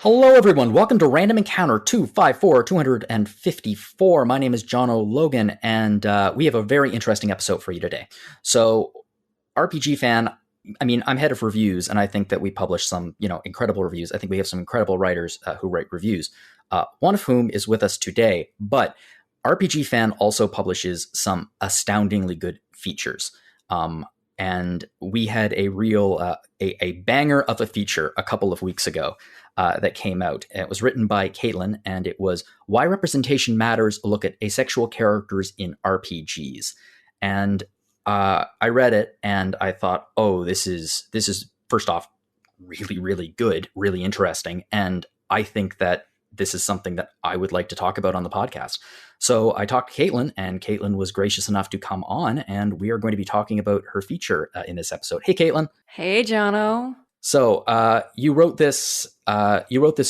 Hello, everyone. Welcome to Random Encounter 254. My name is Jono Logan, and we have a very interesting episode for you today. So, RPGFan, I'm head of reviews, and I think that we publish some, incredible reviews. I think we have some incredible writers who write reviews, one of whom is with us today. But RPGFan also publishes some astoundingly good features. And we had a real a banger of a feature a couple of weeks ago that came out. It was written by Caitlin, and it was Why Representation Matters, a look at asexual characters in RPGs. And I read it and I thought, oh, this is first off really, really good, really interesting. And I think that this is something that I would like to talk about on the podcast. So I talked to Caitlin, and Caitlin was gracious enough to come on, and we are going to be talking about her feature in this episode. Hey, Caitlin. Hey, Jono. So you wrote this a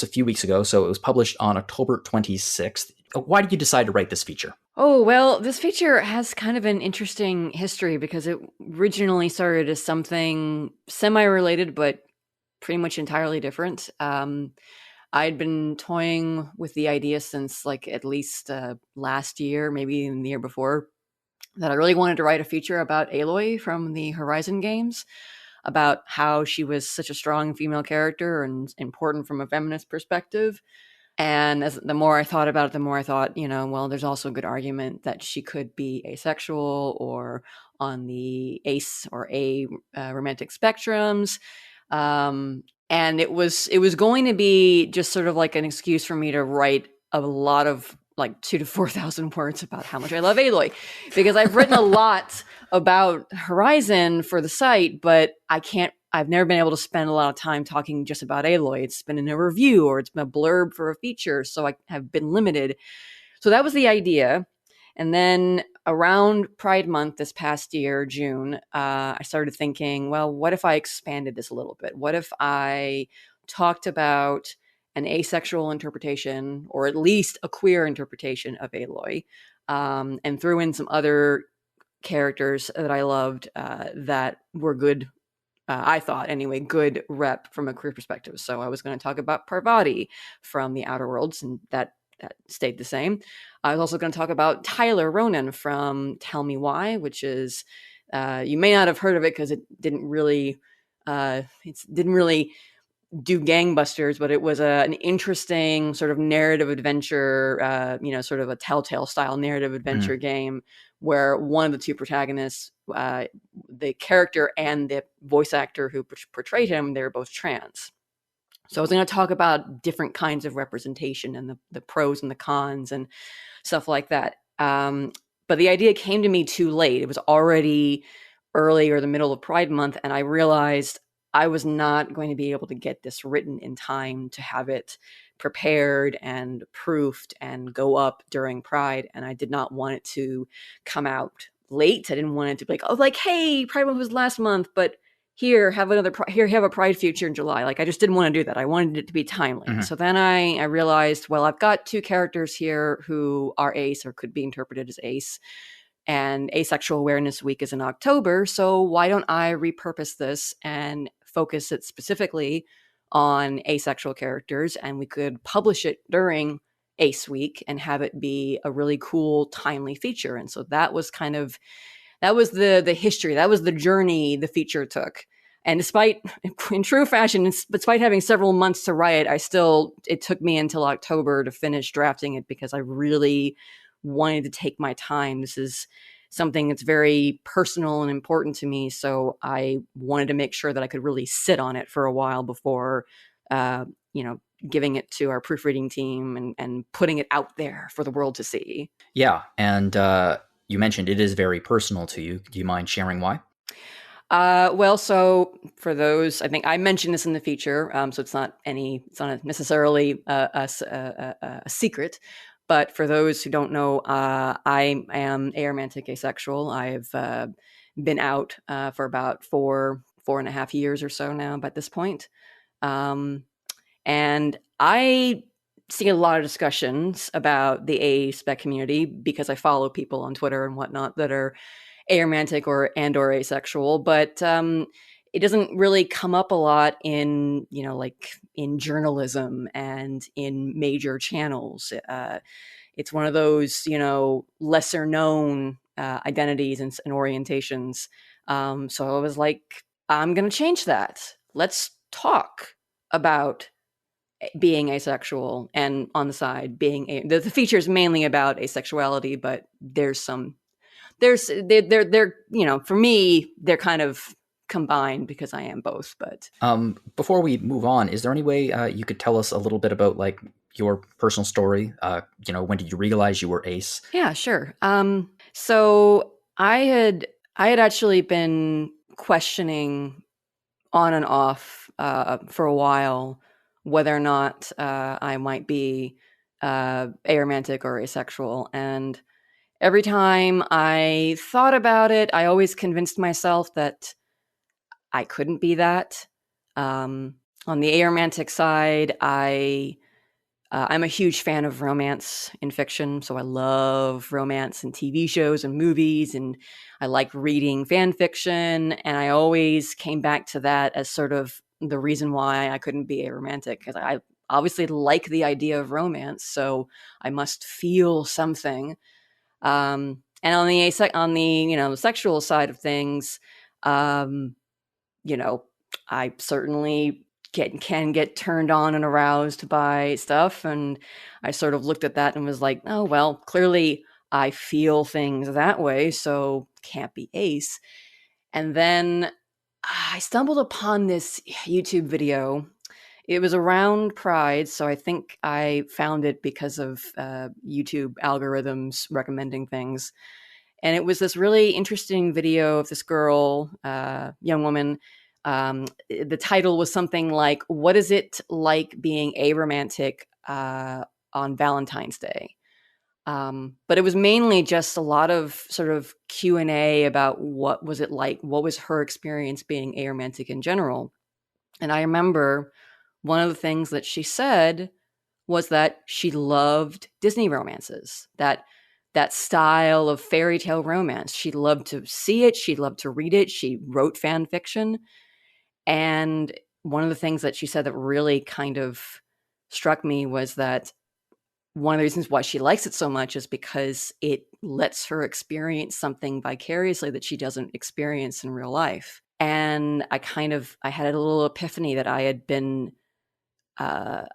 few weeks ago, so it was published on October 26th. Why did you decide to write this feature? Oh, well, this feature has kind of an interesting history because it originally started as something semi-related, but pretty much entirely different. I'd been toying with the idea since at least last year, maybe even the year before, that I really wanted to write a feature about Aloy from the Horizon games, about how she was such a strong female character and important from a feminist perspective. And the more I thought about it, the more I thought, well, there's also a good argument that she could be asexual or on the ace or a romantic spectrums. And it was going to be just sort of like an excuse for me to write a lot of 2,000 to 4,000 words about how much I love Aloy, because I've written a lot about Horizon for the site, but I've never been able to spend a lot of time talking just about Aloy. It's been in a review or it's been a blurb for a feature, so I have been limited. So that was the idea. And then around Pride Month this past year, June, I started thinking, well, what if I expanded this a little bit? What if I talked about an asexual interpretation, or at least a queer interpretation of Aloy, and threw in some other characters that I loved that were good, I thought anyway, good rep from a queer perspective. So I was going to talk about Parvati from the Outer Worlds, and that stayed the same. I was also going to talk about Tyler Ronan from Tell Me Why, which is, you may not have heard of it because it didn't really do gangbusters, but it was an interesting sort of narrative adventure, sort of a Telltale style narrative adventure game where one of the two protagonists, the character and the voice actor who portrayed him, they were both trans. So I was going to talk about different kinds of representation and the pros and the cons and stuff like that. But the idea came to me too late. It was already early or the middle of Pride Month, and I realized I was not going to be able to get this written in time to have it prepared and proofed and go up during Pride. And I did not want it to come out late. I didn't want it to be hey, Pride Month was last month, but here have a Pride feature in July. I just didn't want to do that. I wanted it to be timely. Mm-hmm. So then I realized, well, I've got two characters here who are ace or could be interpreted as ace. And Asexual Awareness Week is in October. So why don't I repurpose this and focus it specifically on asexual characters, and we could publish it during Ace Week and have it be a really cool, timely feature. And so that was the history, that was the journey the feature took. And in true fashion, despite having several months to write, it took me until October to finish drafting it because I really wanted to take my time. This is something that's very personal and important to me. So I wanted to make sure that I could really sit on it for a while before, giving it to our proofreading team and putting it out there for the world to see. Yeah. And you mentioned it is very personal to you. Do you mind sharing why? So for those, I think I mentioned this in the feature, so it's not necessarily a secret. But for those who don't know, I am aromantic asexual. I've been out for about 4.5 years or so now by this point. And I see a lot of discussions about the aspec community because I follow people on Twitter and whatnot that are aromantic or asexual. But it doesn't really come up a lot in, like in journalism and in major channels. It's one of those, lesser known identities and orientations. So I was like, I'm going to change that. Let's talk about being asexual, and on the side the feature is mainly about asexuality, but they're for me they're kind of combined because I am both. But Before we move on, is there any way you could tell us a little bit about like your personal story? When did you realize you were ace? yeah, sure. So I had actually been questioning on and off for a while whether or not I might be aromantic or asexual. And every time I thought about it, I always convinced myself that I couldn't be that. On the aromantic side, I'm a huge fan of romance in fiction, so I love romance in TV shows and movies, and I like reading fan fiction, and I always came back to that as sort of the reason why I couldn't be aromantic, because I obviously like the idea of romance, so I must feel something. And on the sexual side of things, um, I certainly can get turned on and aroused by stuff, and I sort of looked at that and was like, oh well, clearly I feel things that way, so can't be ace. And then I stumbled upon this YouTube video. It was around Pride, so I think I found it because of YouTube algorithms recommending things. And it was this really interesting video of this girl, young woman. The title was something like, "What is it like being aromantic on Valentine's Day?" But it was mainly just a lot of sort of Q&A about what was it like, what was her experience being aromantic in general. And I remember one of the things that she said was that she loved Disney romances, that style of fairy tale romance. She loved to see it. She loved to read it. She wrote fan fiction. And one of the things that she said that really kind of struck me was that one of the reasons why she likes it so much is because it lets her experience something vicariously that she doesn't experience in real life. And I had a little epiphany that I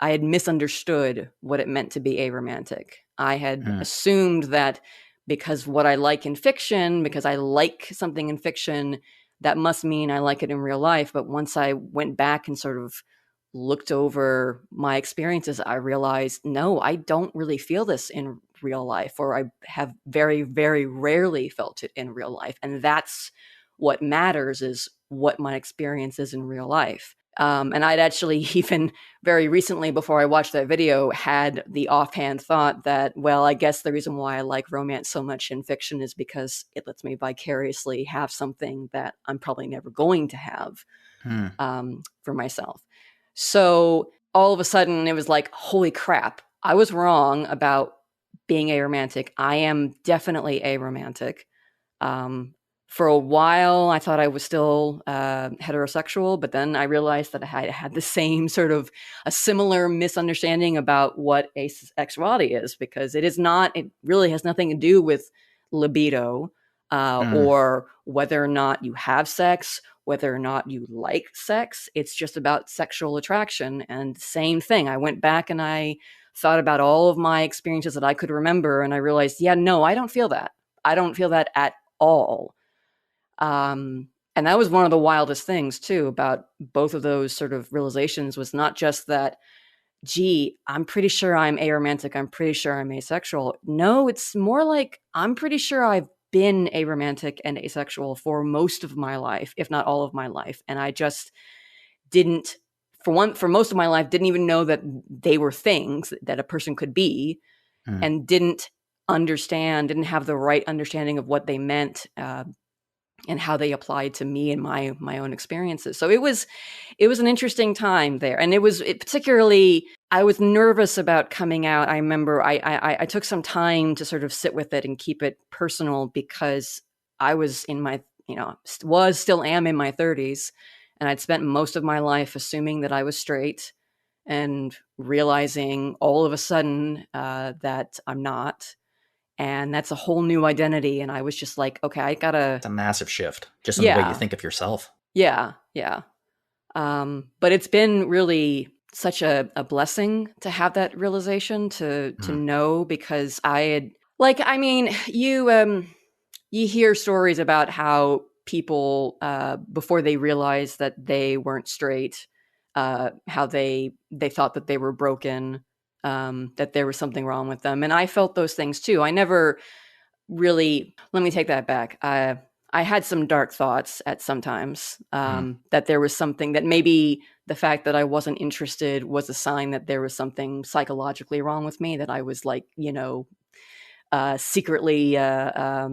had misunderstood what it meant to be aromantic. I had assumed that because what I like in fiction, because I like something in fiction, that must mean I like it in real life. But once I went back and sort of looked over my experiences, I realized, no, I don't really feel this in real life, or I have very, very rarely felt it in real life. And that's what matters, is what my experience is in real life. And I'd actually even very recently, before I watched that video, had the offhand thought that, well, I guess the reason why I like romance so much in fiction is because it lets me vicariously have something that I'm probably never going to have for myself. So all of a sudden it was like, holy crap, I was wrong about being aromantic. I am definitely aromantic. For a while, I thought I was still heterosexual, but then I realized that I had the same sort of a similar misunderstanding about what asexuality is, because it really has nothing to do with libido or whether or not you have sex, whether or not you like sex. It's just about sexual attraction. And same thing. I went back and I thought about all of my experiences that I could remember, and I realized, yeah, no, I don't feel that. I don't feel that at all. And that was one of the wildest things too about both of those sort of realizations, was not just that, gee, I'm pretty sure I'm aromantic, I'm pretty sure I'm asexual. No, it's more like, I'm pretty sure I've been aromantic and asexual for most of my life, if not all of my life. And I just didn't, for most of my life, didn't even know that they were things that a person could be, and didn't have the right understanding of what they meant, and how they applied to me and my own experiences. So it was an interesting time there. And particularly, I was nervous about coming out. I remember I took some time to sort of sit with it and keep it personal, because I was in my, still am in my 30s. And I'd spent most of my life assuming that I was straight and realizing all of a sudden that I'm not. And that's a whole new identity. And I was just like, okay, I gotta, It's a massive shift just in the way you yeah, think of yourself. yeah, yeah. But it's been really such a blessing to have that realization, to Mm. know, because I had, like, I mean, you hear stories about how people before they realized that they weren't straight, how they thought that they were broken, that there was something wrong with them, and I felt those things too. I never really, let me take that back. I had some dark thoughts at sometimes, Mm. that there was something, that maybe the fact that I wasn't interested was a sign that there was something psychologically wrong with me, that I was like, secretly, a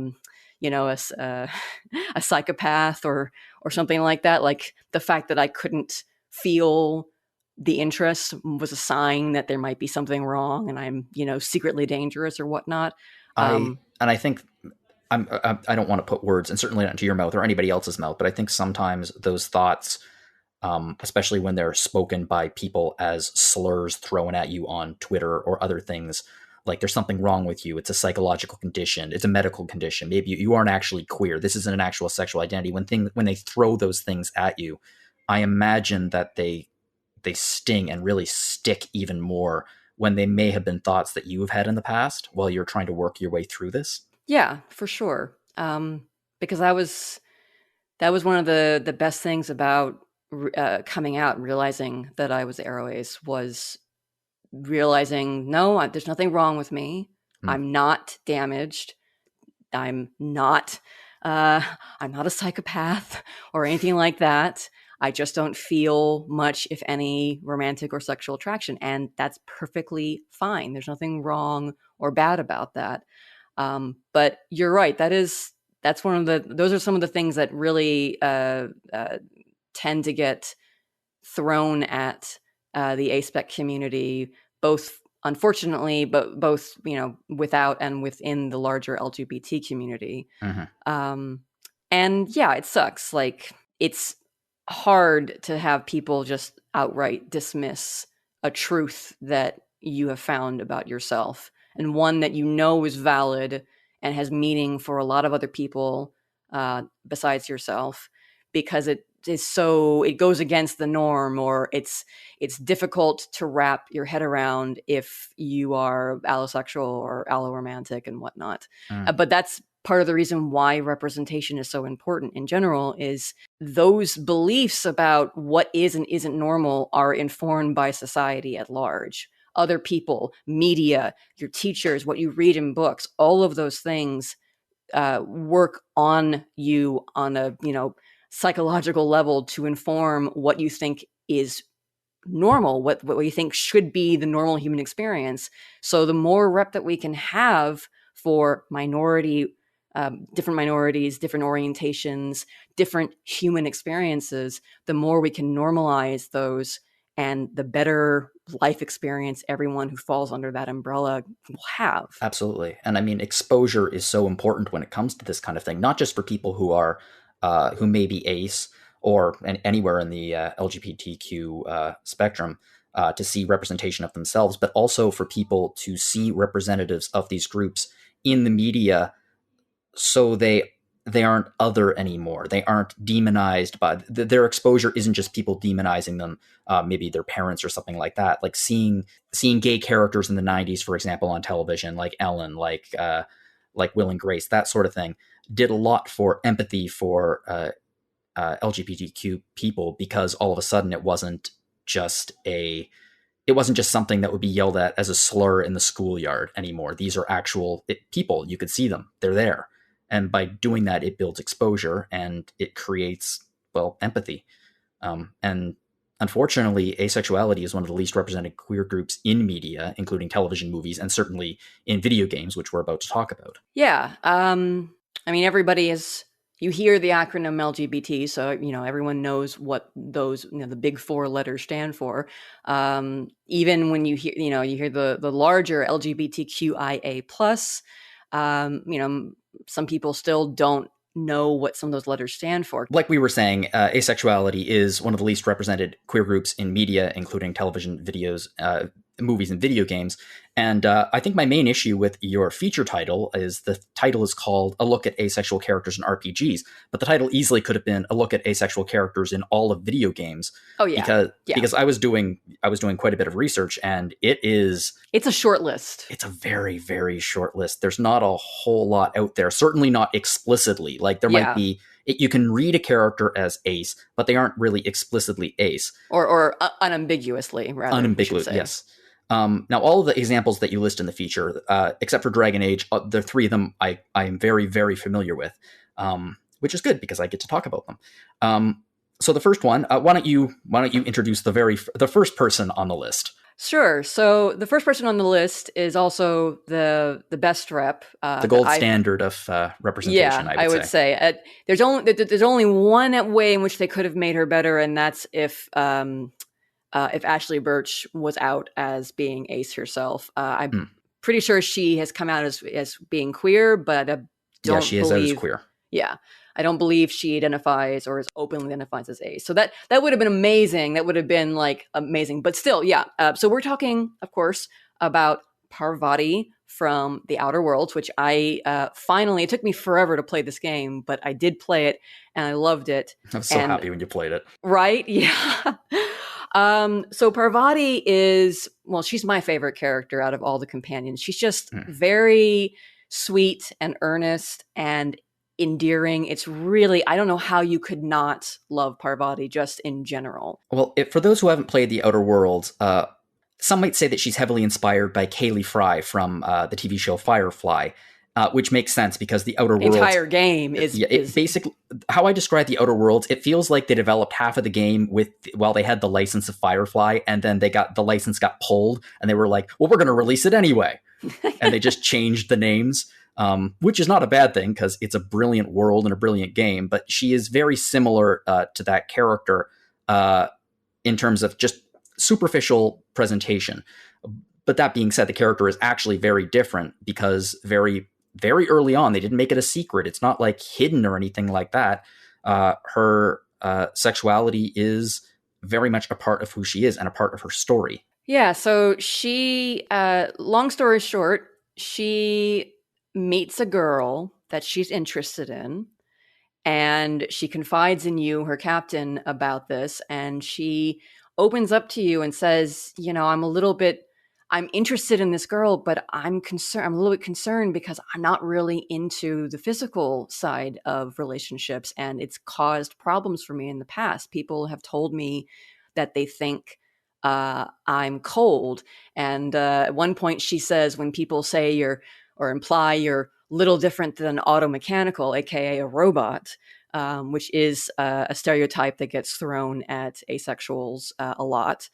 psychopath or something like that. Like the fact that I couldn't feel the interest was a sign that there might be something wrong, and I'm, secretly dangerous or whatnot. I Um, and I think I don't want to put words, and certainly not into your mouth or anybody else's mouth, but I think sometimes those thoughts, especially when they're spoken by people as slurs thrown at you on Twitter or other things, like there's something wrong with you. It's a psychological condition. It's a medical condition. Maybe you aren't actually queer. This isn't an actual sexual identity. When they throw those things at you, I imagine that they sting and really stick even more when they may have been thoughts that you have had in the past while you're trying to work your way through this. Yeah, for sure. Because that was one of the best things about coming out and realizing that I was aroace, was realizing, no, there's nothing wrong with me. Mm. I'm not damaged. I'm not uh, I'm not a psychopath or anything like that. I just don't feel much, if any, romantic or sexual attraction, and that's perfectly fine. There's nothing wrong or bad about that. But you're right. That's one of those are some of the things that really tend to get thrown at the aspec community, both unfortunately, but both, without and within the larger LGBT community. Mm-hmm. Um, and yeah, it sucks. Like, it's hard to have people just outright dismiss a truth that you have found about yourself, and one that is valid and has meaning for a lot of other people besides yourself, because it goes against the norm, or it's difficult to wrap your head around if you are allosexual or alloromantic and whatnot. Mm. But that's part of the reason why representation is so important in general, is those beliefs about what is and isn't normal are informed by society at large. Other people, media, your teachers, what you read in books, all of those things work on you on a psychological level to inform what you think is normal, what you think should be the normal human experience. So the more rep that we can have for different minorities, different orientations, different human experiences, the more we can normalize those, and the better life experience everyone who falls under that umbrella will have. Absolutely. And I mean, exposure is so important when it comes to this kind of thing, not just for people who may be ace or anywhere in the LGBTQ spectrum to see representation of themselves, but also for people to see representatives of these groups in the media, so they aren't other anymore. They aren't demonized by their exposure. Isn't just people demonizing them, maybe their parents or something like that. Like seeing gay characters in the '90s, for example, on television, like Ellen, like Will and Grace, that sort of thing, did a lot for empathy for LGBTQ people, because all of a sudden it wasn't just something that would be yelled at as a slur in the schoolyard anymore. These are actual people. You could see them. They're there. And by doing that, it builds exposure and it creates, well, empathy. And unfortunately, asexuality is one of the least represented queer groups in media, including television, movies, and certainly in video games, which we're about to talk about. Yeah. I mean, you hear the acronym LGBT, so, everyone knows what those, the big four letters stand for. Even when you hear the larger LGBTQIA plus, some people still don't know what some of those letters stand for. Like we were saying, asexuality is one of the least represented queer groups in media, including television, videos, movies, and video games. And I think my main issue with your feature title is the title is called A Look at Asexual Characters in RPGs, but the title easily could have been A Look at Asexual Characters in all of video games. Oh yeah. Because I was doing quite a bit of research, and it's a short list. It's a very, very short list. There's not a whole lot out there, certainly not explicitly. Like there might be, you can read a character as ace, but they aren't really explicitly ace. Or unambiguously, rather. Unambiguously, yes. Now, all of the examples that you list in the feature, except for Dragon Age, the three of them I am very, very familiar with, which is good because I get to talk about them. So the first one, why don't you introduce the first person on the list? Sure. So the first person on the list is also the best rep. The gold standard of representation, I would say. There's only one way in which they could have made her better, and that's if Ashley Birch was out as being ace herself. I'm pretty sure she has come out as being queer, but she is out as queer. Yeah. I don't believe she identifies or is openly identifies as ace. So that would have been amazing. That would have been like amazing. But still, yeah. So we're talking, of course, about Parvati from The Outer Worlds, which I finally, it took me forever to play this game, but I did play it and I loved it. I was so happy when you played it. Right? Yeah. So Parvati is, well, she's my favorite character out of all the companions. She's just very sweet and earnest and endearing. It's really, I don't know how you could not love Parvati just in general. Well, for those who haven't played The Outer Worlds, some might say that she's heavily inspired by Kaylee Fry from the TV show Firefly, which makes sense because The Outer Worlds... The entire game is... basically, how I describe The Outer Worlds, it feels like they developed half of the game while they had the license of Firefly, and then the license got pulled, and they were like, well, we're going to release it anyway. And they just changed the names. Which is not a bad thing because it's a brilliant world and a brilliant game, but she is very similar to that character in terms of just superficial presentation. But that being said, the character is actually very different because very, very early on, they didn't make it a secret. It's not like hidden or anything like that. Her sexuality is very much a part of who she is and a part of her story. Yeah, so she, long story short, she meets a girl that she's interested in, and she confides in you, her captain, about this, and she opens up to you and says, I'm interested in this girl, but I'm a little bit concerned because I'm not really into the physical side of relationships, and it's caused problems for me in the past. People have told me that they think I'm cold, and at one point she says, when people say or imply you're little different than automechanical, aka a robot, which is a stereotype that gets thrown at asexuals a lot.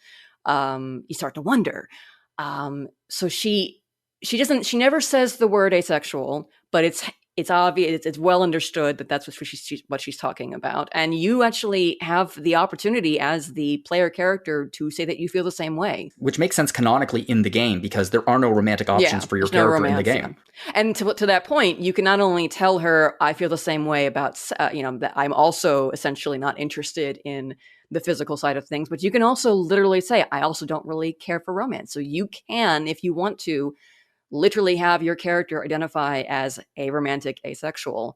You start to wonder. So she never says the word asexual, but it's obvious, it's well understood that that's what she's talking about. And you actually have the opportunity as the player character to say that you feel the same way. Which makes sense canonically in the game because there are no romantic options for your character in the game. Yeah. And to that point, you can not only tell her, I feel the same way about, that I'm also essentially not interested in the physical side of things, but you can also literally say, I also don't really care for romance. So you can, if you want to, literally have your character identify as a romantic asexual.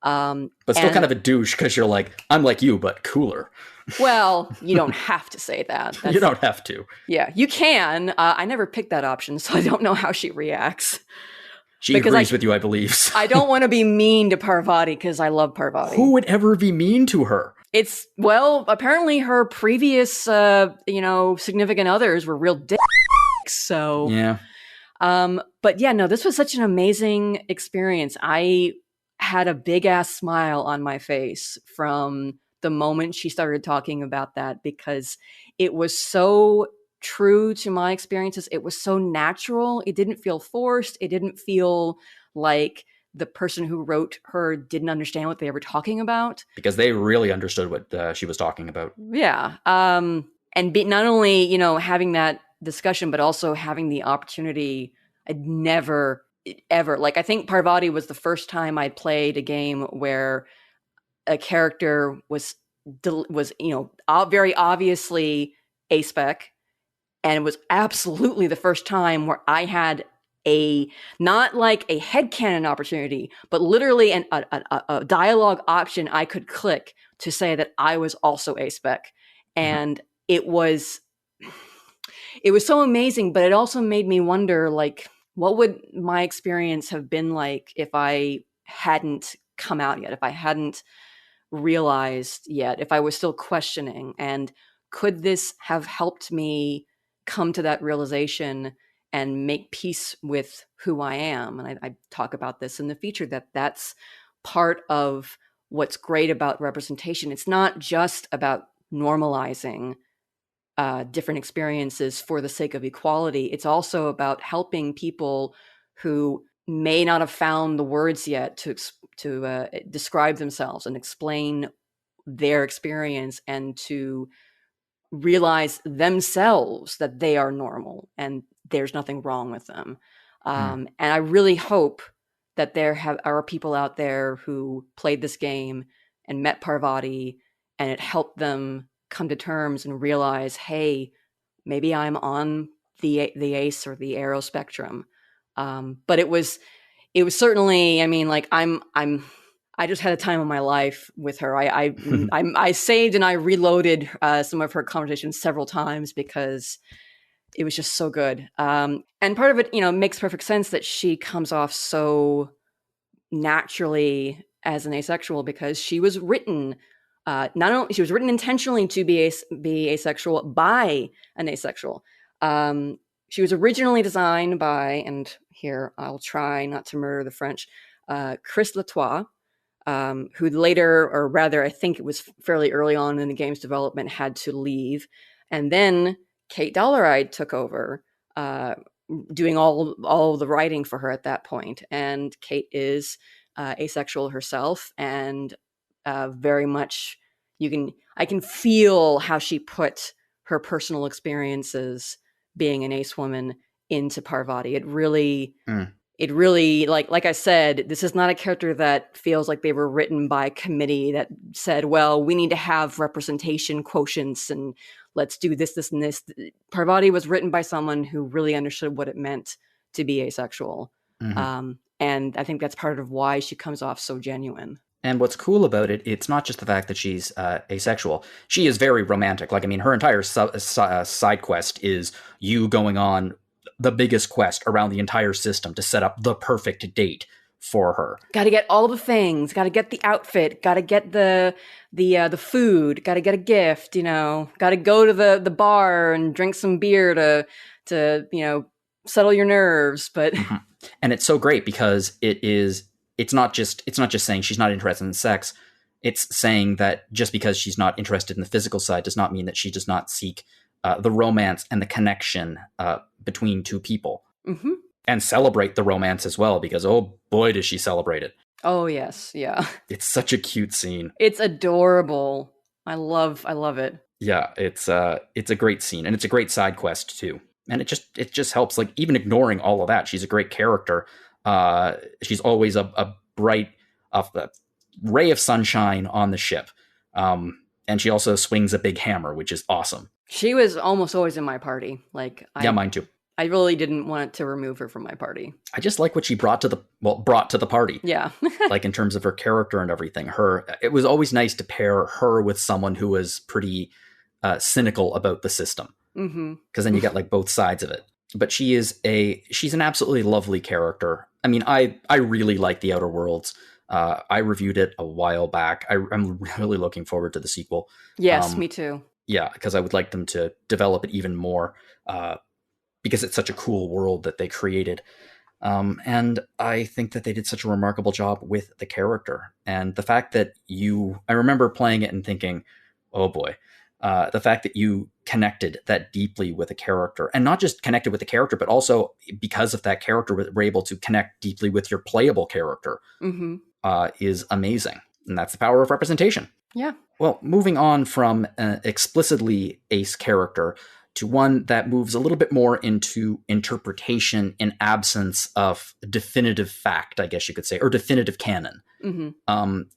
But still kind of a douche because you're like, I'm like you, but cooler. Well, you don't have to say that. You don't have to. Yeah, you can. I never picked that option, so I don't know how she reacts. She agrees with you, I believe. I don't want to be mean to Parvati because I love Parvati. Who would ever be mean to her? Apparently her previous, significant others were real dicks, so... Yeah. But yeah, no, this was such an amazing experience. I had a big ass smile on my face from the moment she started talking about that because it was so true to my experiences. It was so natural. It didn't feel forced. It didn't feel like the person who wrote her didn't understand what they were talking about. Because they really understood what she was talking about. Yeah. And not only, having that discussion, but also having the opportunity. I'd never ever. Like, I think Parvati was the first time I played a game where a character was very obviously aspec, and it was absolutely the first time where I had a, not like a headcanon opportunity, but literally a dialogue option I could click to say that I was also aspec. And it was so amazing, but it also made me wonder, like, what would my experience have been like if I hadn't come out yet, if I hadn't realized yet, if I was still questioning, and could this have helped me come to that realization and make peace with who I am? And I talk about this in the feature, that's part of what's great about representation. It's not just about normalizing different experiences for the sake of equality. It's also about helping people who may not have found the words yet to describe themselves and explain their experience, and to realize themselves that they are normal and there's nothing wrong with them. And I really hope that there are people out there who played this game and met Parvati, and it helped them come to terms and realize, hey, maybe I'm on the ace or the arrow spectrum. But it was certainly, I mean, like, I just had a time of my life with her. I saved and I reloaded some of her conversations several times because it was just so good. And part of it, makes perfect sense that she comes off so naturally as an asexual, because she was written, she was written intentionally to be asexual by an asexual. She was originally designed by, and here I'll try not to murder the French, Chris Latois, who later, or rather, I think it was fairly early on in the game's development, had to leave. And then Kate Dollaride took over, doing all the writing for her at that point. And Kate is asexual herself, and very much I can feel how she put her personal experiences being an ace woman into Parvati. It really, like I said, this is not a character that feels like they were written by a committee that said, well, we need to have representation quotients and let's do this, this, and this. Parvati was written by someone who really understood what it meant to be asexual. And I think that's part of why she comes off so genuine. And what's cool about it, it's not just the fact that she's asexual. She is very romantic. Like, I mean, her entire side quest is you going on the biggest quest around the entire system to set up the perfect date for her. Got to get all the things. Got to get the outfit. Got to get the food. Got to get a gift. Got to go to the bar and drink some beer to settle your nerves. But and it's so great because it's not just saying she's not interested in sex. It's saying that just because she's not interested in the physical side does not mean that she does not seek the romance and the connection between two people. And celebrate the romance as well, because oh boy does she celebrate it. Oh yes, yeah. It's such a cute scene. It's adorable. I love it. Yeah, it's a great scene, and it's a great side quest too. And it just helps, like, even ignoring all of that, she's a great character. She's always a bright ray of sunshine on the ship. And she also swings a big hammer, which is awesome. She was almost always in my party. Yeah, mine too. I really didn't want to remove her from my party. I just like what she brought to the party. Yeah. Like, in terms of her character and everything. It was always nice to pair her with someone who was pretty cynical about the system. Because then you get like both sides of it. But she's an absolutely lovely character. I mean, I really like The Outer Worlds. I reviewed it a while back. I'm really looking forward to the sequel. Yes, me too. Yeah, because I would like them to develop it even more. Because it's such a cool world that they created. And I think that they did such a remarkable job with the character. And the fact that I remember playing it and thinking, oh boy, the fact that you connected that deeply with a character, and not just connected with the character, but also because of that character, were able to connect deeply with your playable character, is amazing. And that's the power of representation. Yeah. Well, moving on from an explicitly ace character to one that moves a little bit more into interpretation in absence of definitive fact, I guess you could say, or definitive canon,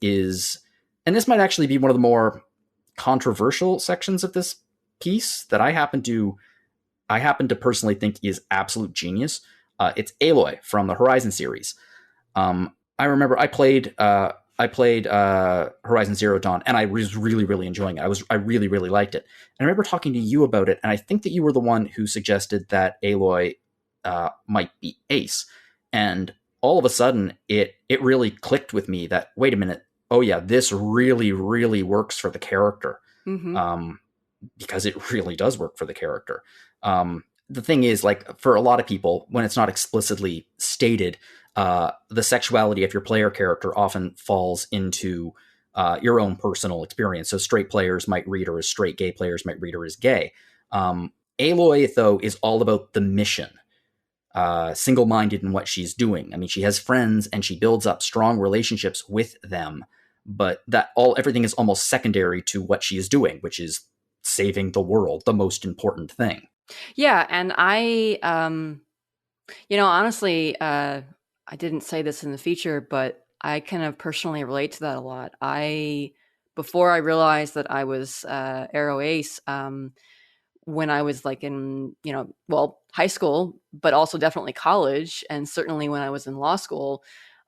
is, and this might actually be one of the more controversial sections of this piece that I happen to personally think is absolute genius. It's Aloy from the Horizon series. I remember I played Horizon Zero Dawn, and I was really, really enjoying it. I really, really liked it. And I remember talking to you about it, and I think that you were the one who suggested that Aloy might be Ace. And all of a sudden, it really clicked with me that, wait a minute, oh yeah, this really, really works for the character. Because it really does work for the character. The thing is, like, for a lot of people, when it's not explicitly stated, the sexuality of your player character often falls into your own personal experience. So straight players might read her as straight, gay players might read her as gay. Aloy, though, is all about the mission, single-minded in what she's doing. I mean, she has friends and she builds up strong relationships with them, but everything is almost secondary to what she is doing, which is saving the world, the most important thing. Yeah, and I, honestly, I didn't say this in the feature, but I kind of personally relate to that a lot. Before I realized that I was Arrow Ace, when I was like in, high school, but also definitely college, and certainly when I was in law school,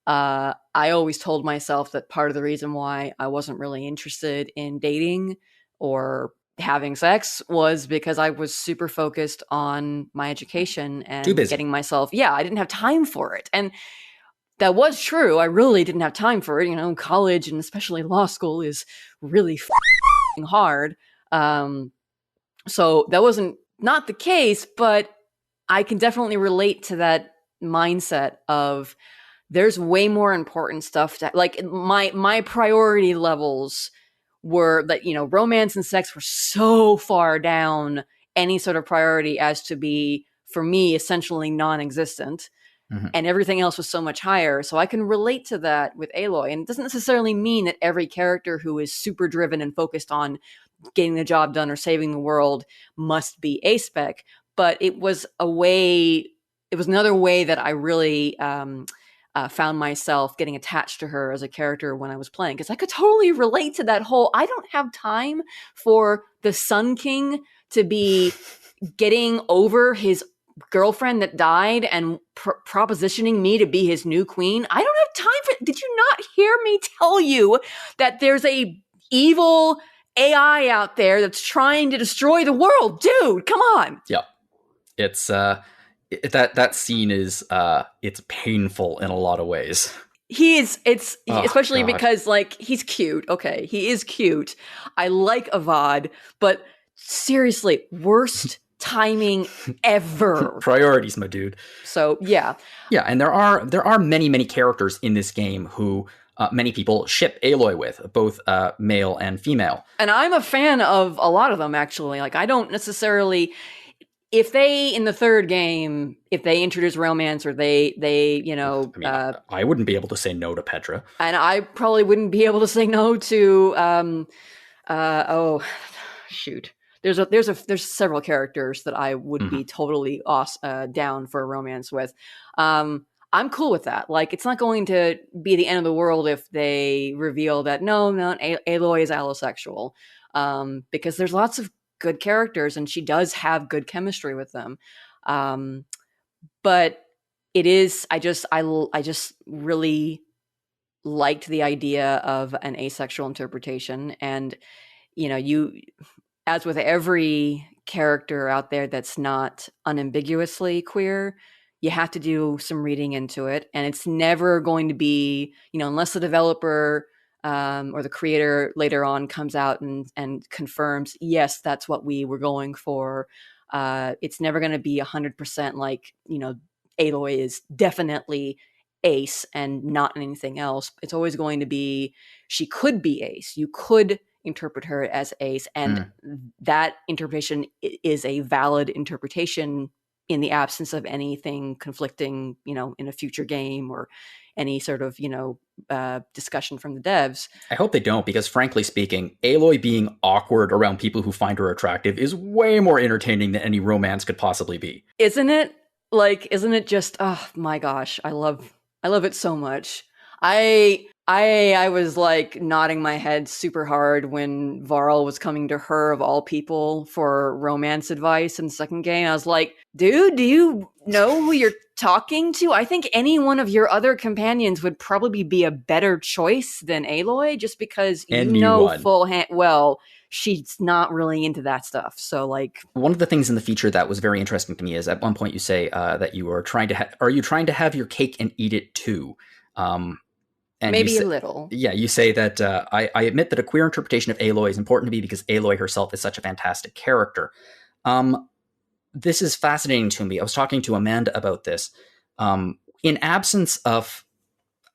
I always told myself that part of the reason why I wasn't really interested in dating or having sex was because I was super focused on my education and getting myself, I didn't have time for it. And that was true. I really didn't have time for it. College and especially law school is really hard. So that wasn't not the case, but I can definitely relate to that mindset of there's way more important stuff to, like, my priority levels were that, romance and sex were so far down any sort of priority as to be, for me, essentially non-existent. And everything else was so much higher. So I can relate to that with Aloy. And it doesn't necessarily mean that every character who is super driven and focused on getting the job done or saving the world must be aspec. But it was another way that I really found myself getting attached to her as a character when I was playing, because I could totally relate to that whole, I don't have time for the Sun King to be getting over his girlfriend that died and propositioning me to be his new queen. I don't have time for, did you not hear me tell you that there's a evil AI out there that's trying to destroy the world? Dude, come on. Yeah. It's that scene is it's painful in a lot of ways. Especially because, like, he's cute. Okay, he is cute. I like Avad, but seriously, worst timing ever. Priorities, my dude. So yeah, and there are many characters in this game who many people ship Aloy with, both male and female. And I'm a fan of a lot of them, actually. Like, I don't necessarily, if they, in the third game, if they introduce romance or they I wouldn't be able to say no to Petra, and I probably wouldn't be able to say no to There's several characters that I would be totally down for a romance with. I'm cool with that. Like, it's not going to be the end of the world if they reveal that Aloy is allosexual, because there's lots of good characters and she does have good chemistry with them. But it is, I just really liked the idea of an asexual interpretation. And as with every character out there that's not unambiguously queer, you have to do some reading into it. And it's never going to be, unless the developer or the creator later on comes out and confirms, yes, that's what we were going for. It's never going to be 100% like, Aloy is definitely Ace and not anything else. It's always going to be, she could be Ace. You could interpret her as Ace, and that interpretation is a valid interpretation in the absence of anything conflicting, in a future game or any sort of, discussion from the devs. I hope they don't, because frankly speaking, Aloy being awkward around people who find her attractive is way more entertaining than any romance could possibly be. Isn't it? Isn't it just, oh my gosh, I love it so much. I was nodding my head super hard when Varl was coming to her of all people for romance advice in the second game. I was like, dude, do you know who you're talking to? I think any one of your other companions would probably be a better choice than Aloy, just because well, she's not really into that stuff. So one of the things in the feature that was very interesting to me is at one point you say that you are trying to have your cake and eat it too? And maybe a little. Yeah, you say that I admit that a queer interpretation of Aloy is important to me because Aloy herself is such a fantastic character. This is fascinating to me. I was talking to Amanda about this. In absence of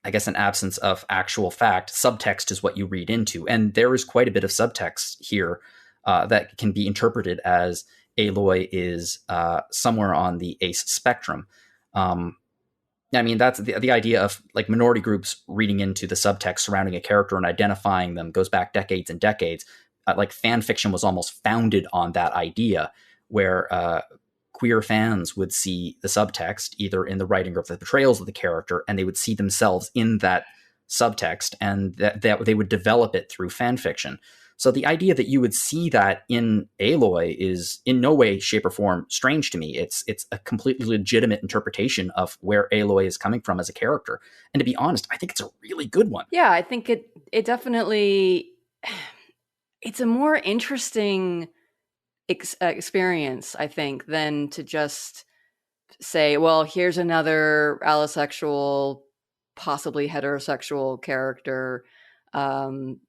actual fact, subtext is what you read into. And there is quite a bit of subtext here that can be interpreted as Aloy is somewhere on the ace spectrum. I mean, that's the idea of minority groups reading into the subtext surrounding a character and identifying them goes back decades and decades. Fan fiction was almost founded on that idea, where queer fans would see the subtext either in the writing or the portrayals of the character, and they would see themselves in that subtext, and that they would develop it through fan fiction. So the idea that you would see that in Aloy is in no way, shape, or form strange to me. It's a completely legitimate interpretation of where Aloy is coming from as a character. And to be honest, I think it's a really good one. Yeah, I think it definitely, it's a more interesting experience, I think, than to just say, well, here's another allosexual, possibly heterosexual character, and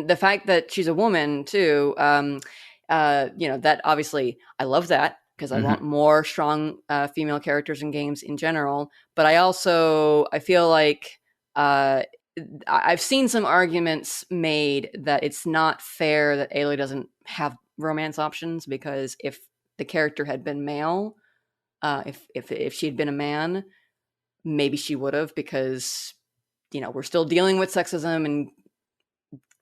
the fact that she's a woman too, that obviously I love that, because I want more strong female characters in games in general. But I feel like I've seen some arguments made that it's not fair that Aloy doesn't have romance options, because if the character had been male, if she'd been a man, maybe she would have, because we're still dealing with sexism, and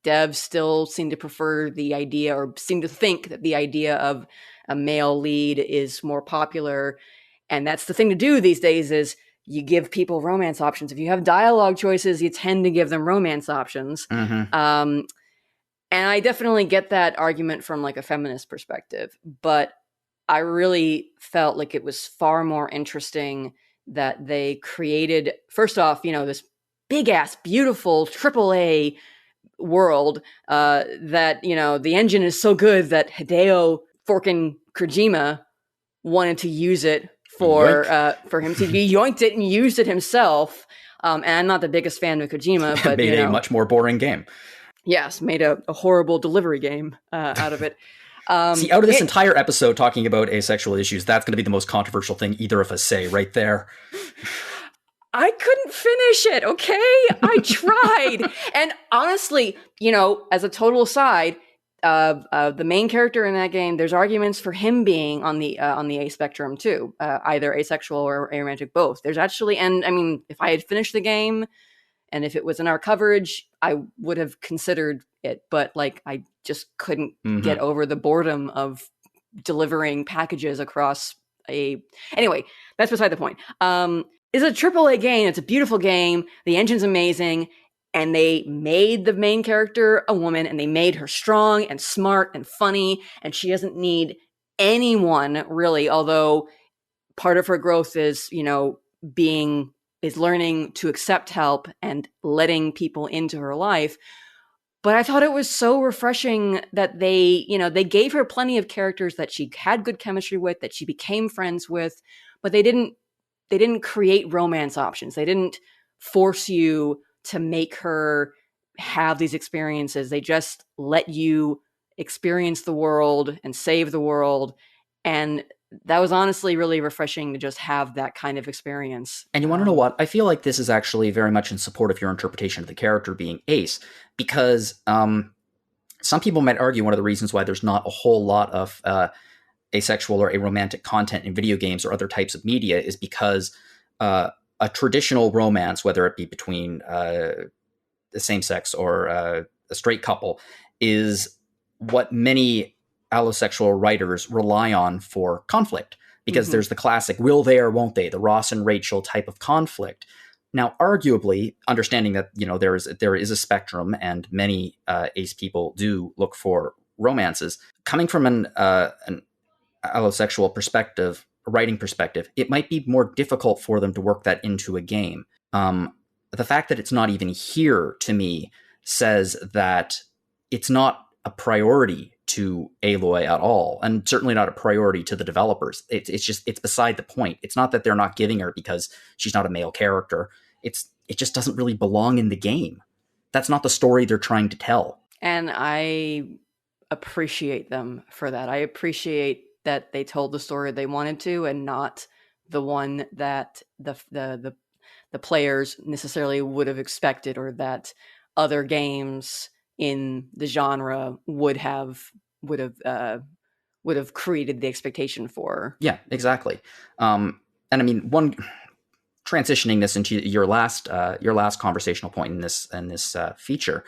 devs still seem to prefer the idea, or seem to think that the idea of a male lead is more popular. And that's the thing to do these days, is you give people romance options. If you have dialogue choices, you tend to give them romance options. And I definitely get that argument from a feminist perspective, but I really felt like it was far more interesting that they created, first off, this big ass, beautiful AAA world, that the engine is so good that Hideo forking Kojima wanted to use it for him to be yoinked it and used it himself. And I'm not the biggest fan of Kojima, but made a much more boring game. Yes, made a horrible delivery game out of it. See, out of this entire episode talking about asexual issues, that's going to be the most controversial thing either of us say right there. I couldn't finish it, okay? I tried. And honestly, as a total aside, the main character in that game, there's arguments for him being on the A spectrum too, either asexual or aromantic, both. There's actually, and I mean, if I had finished the game and if it was in our coverage, I would have considered it, but I just couldn't get over the boredom of delivering packages across anyway, that's beside the point. It's a AAA game. It's a beautiful game. The engine's amazing. And they made the main character a woman, and they made her strong and smart and funny. And she doesn't need anyone really, although part of her growth is, learning to accept help and letting people into her life. But I thought it was so refreshing that they gave her plenty of characters that she had good chemistry with, that she became friends with, but they didn't create romance options. They didn't force you to make her have these experiences. They just let you experience the world and save the world. And that was honestly really refreshing to just have that kind of experience. And you want to know what? I feel like this is actually very much in support of your interpretation of the character being ace, because some people might argue one of the reasons why there's not a whole lot of asexual or aromantic content in video games or other types of media is because a traditional romance, whether it be between the same sex or a straight couple, is what many allosexual writers rely on for conflict, because there's the classic will they or won't they, the Ross and Rachel type of conflict. Now, arguably, understanding that there is a spectrum and many ace people do look for romances, coming from an allosexual perspective, a writing perspective, it might be more difficult for them to work that into a game. The fact that it's not even here, to me, says that it's not a priority to Aloy at all, and certainly not a priority to the developers. It's beside the point. It's not that they're not giving her because she's not a male character. It just doesn't really belong in the game. That's not the story they're trying to tell. And I appreciate them for that. I appreciate that they told the story they wanted to, and not the one that the players necessarily would have expected, or that other games in the genre would have created the expectation for. Yeah, exactly. And I mean, transitioning this into your last conversational point in this feature,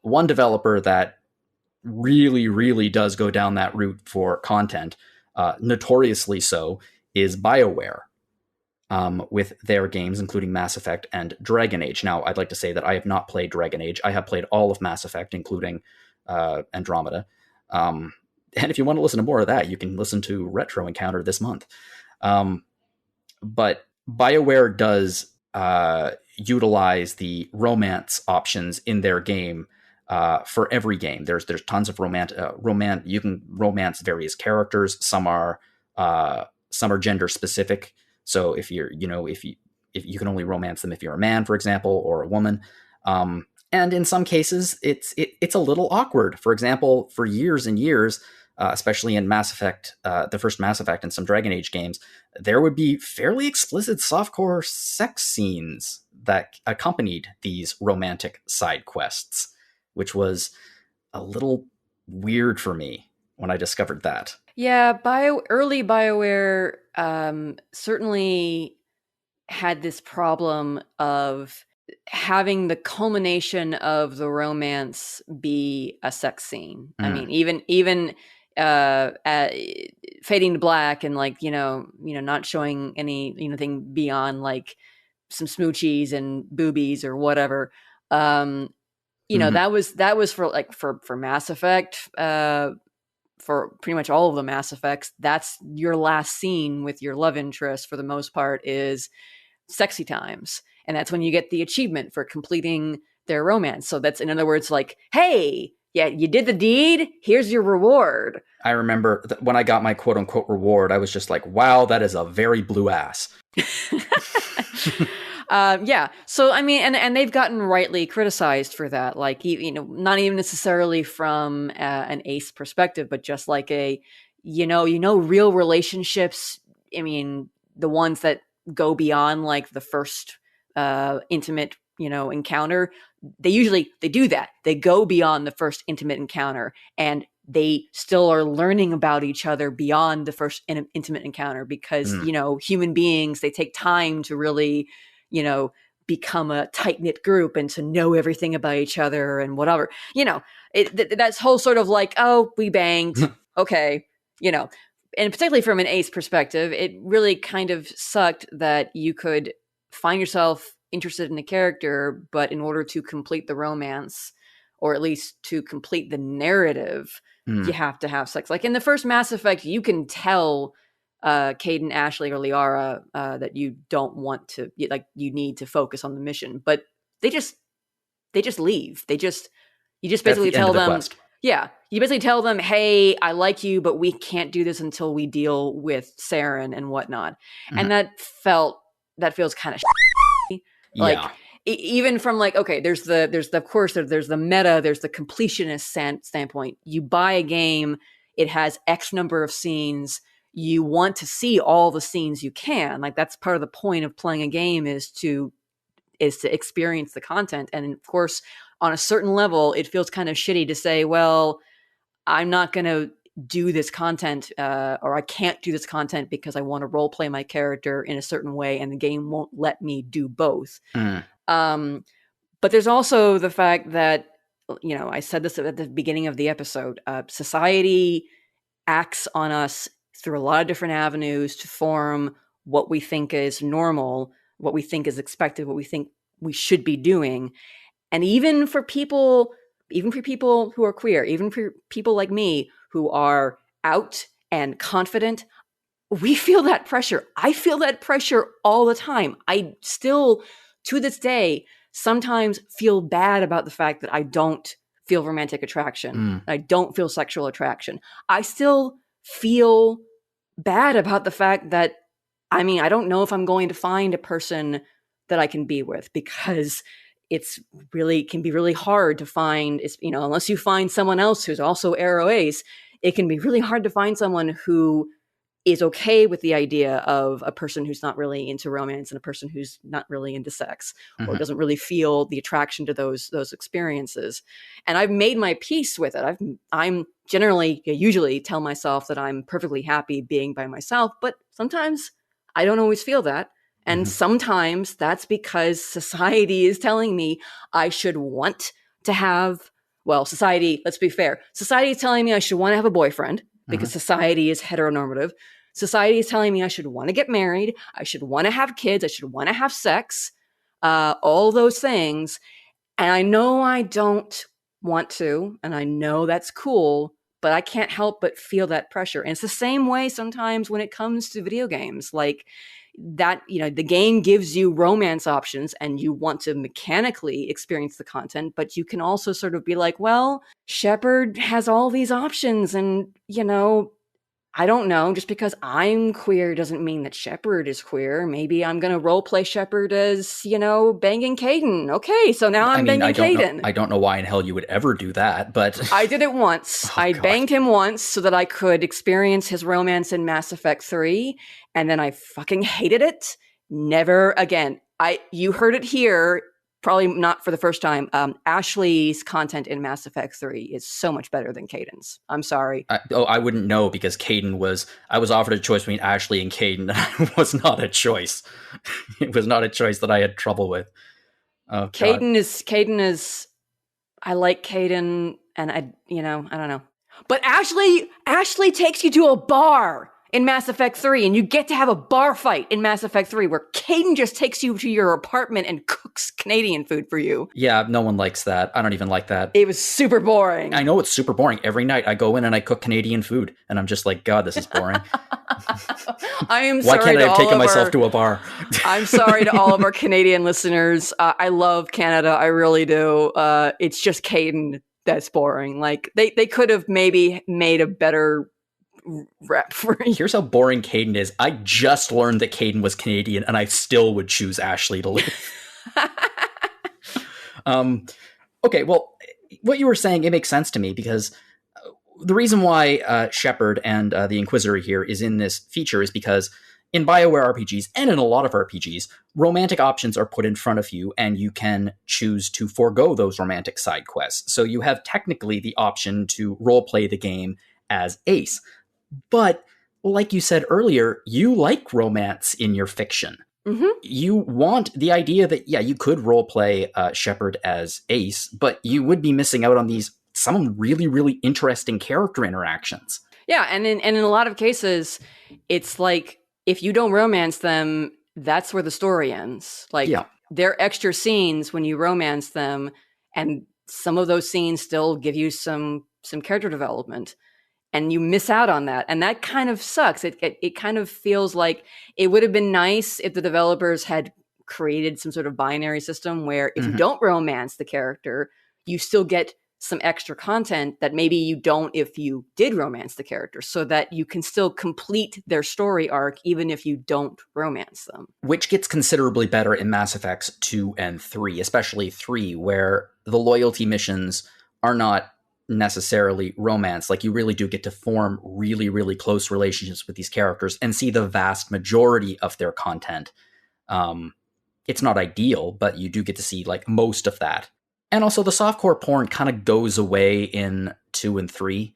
one developer that really does go down that route for content, notoriously so, is BioWare. With their games, including Mass Effect and Dragon Age. Now, I'd like to say that I have not played Dragon Age. I have played all of Mass Effect, including Andromeda. And if you want to listen to more of that, you can listen to Retro Encounter this month. But BioWare does utilize the romance options in their game for every game. There's tons of romance. You can romance various characters. Some are gender specific. So if you can only romance them if you're a man, for example, or a woman. And in some cases, it's a little awkward. For example, for years and years, especially in Mass Effect, the first Mass Effect and some Dragon Age games, there would be fairly explicit softcore sex scenes that accompanied these romantic side quests, which was a little weird for me when I discovered that. Yeah, early BioWare certainly had this problem of having the culmination of the romance be a sex scene. I mean, even fading to black and not showing anything beyond like some smoochies and boobies or whatever. That was for Mass Effect. For pretty much all of the Mass Effects, that's your last scene with your love interest for the most part is sexy times. And that's when you get the achievement for completing their romance. So that's, in other words, like, hey, yeah, you did the deed. Here's your reward. I remember when I got my quote unquote reward, I was just like, wow, that is a very blue ass. Yeah. So, I mean, and they've gotten rightly criticized for that. Like, not even necessarily from an ace perspective, but just like real relationships. I mean, the ones that go beyond like the first intimate, encounter, they do that. They go beyond the first intimate encounter, and they still are learning about each other beyond the first intimate encounter because, human beings, they take time to really, become a tight-knit group and to know everything about each other and whatever, that's whole sort of like, oh, we banged. Okay. And particularly from an ace perspective, it really kind of sucked that you could find yourself interested in a character, but in order to complete the romance, or at least to complete the narrative, you have to have sex. Like in the first Mass Effect, you can tell Caden, Ashley, or Liara that you don't want to, like, you need to focus on the mission, but they just leave. You just basically tell them, yeah, you basically tell them, hey, I like you, but we can't do this until we deal with Saren and whatnot. And that feels kind of like, yeah. Even from like, okay, there's the meta, there's the completionist standpoint. You buy a game, it has X number of scenes. You want to see all the scenes you can. Like, that's part of the point of playing a game is to experience the content. And of course, on a certain level, it feels kind of shitty to say, well, I'm not going to do this content or I can't do this content because I want to role play my character in a certain way and the game won't let me do both. But there's also the fact that, I said this at the beginning of the episode, society acts on us through a lot of different avenues to form what we think is normal, what we think is expected, what we think we should be doing. And even for people who are queer, even for people like me who are out and confident, we feel that pressure. I feel that pressure all the time. I still, to this day, sometimes feel bad about the fact that I don't feel romantic attraction. I don't feel sexual attraction. I still feel bad about the fact that, I don't know if I'm going to find a person that I can be with, because can be really hard to find, unless you find someone else who's also aro ace, it can be really hard to find someone who is okay with the idea of a person who's not really into romance and a person who's not really into sex or doesn't really feel the attraction to those experiences. And I've made my peace with it. I'm usually tell myself that I'm perfectly happy being by myself, but sometimes I don't always feel that. And sometimes that's because society is telling me I should want to have, society, let's be fair. Society is telling me I should want to have a boyfriend because society is heteronormative. Society is telling me I should want to get married. I should want to have kids. I should want to have sex, all those things. And I know I don't want to, and I know that's cool, but I can't help but feel that pressure. And it's the same way sometimes when it comes to video games, like that, the game gives you romance options and you want to mechanically experience the content, but you can also sort of be like, well, Shepard has all these options and, I don't know, just because I'm queer doesn't mean that Shepard is queer. Maybe I'm going to roleplay Shepard as, banging Caitlin. Okay, so now I'm banging Caitlin. I don't know why in hell you would ever do that, but... I did it once. I banged him once so that I could experience his romance in Mass Effect 3, and then I fucking hated it. Never again. You heard it here, probably not for the first time. Ashley's content in Mass Effect 3 is so much better than Caitlyn's. I'm sorry. I wouldn't know because I was offered a choice between Ashley and Caitlin, and it was not a choice. It was not a choice that I had trouble with. Oh, Caitlin is, I like Caitlin, and I don't know. But Ashley takes you to a bar in Mass Effect 3, and you get to have a bar fight in Mass Effect 3 where Caitlin just takes you to your apartment and cooks Canadian food for you. Yeah, no one likes that. I don't even like that. It was super boring. I know it's super boring. Every night I go in and I cook Canadian food, and I'm just like, God, this is boring. I am sorry. Why can't I have taken myself to a bar? I'm sorry to all of our Canadian listeners. I love Canada. I really do. It's just Caitlin that's boring. Like they could have maybe made a better rep for you. Here's how boring Caitlin is. I just learned that Caitlin was Canadian, and I still would choose Ashley to live. Okay, well, what you were saying, it makes sense to me, because the reason why Shepard and the Inquisitor here is in this feature is because in BioWare RPGs, and in a lot of RPGs, romantic options are put in front of you, and you can choose to forego those romantic side quests. So you have technically the option to roleplay the game as Ace. But like you said earlier, you like romance in your fiction. You want the idea that, yeah, you could roleplay Shepard as Ace, but you would be missing out on some really, really interesting character interactions. Yeah, and in a lot of cases, it's like, if you don't romance them, that's where the story ends. Like, they're extra scenes when you romance them, and some of those scenes still give you some character development. And you miss out on that. And that kind of sucks. It kind of feels like it would have been nice if the developers had created some sort of binary system where if you don't romance the character, you still get some extra content that maybe you don't if you did romance the character, so that you can still complete their story arc even if you don't romance them. Which gets considerably better in Mass Effects 2 and 3, especially 3, where the loyalty missions are not necessarily romance. Like, you really do get to form really, really close relationships with these characters and see the vast majority of their content. It's not ideal, but you do get to see like most of that. And also the softcore porn kind of goes away in 2 and 3.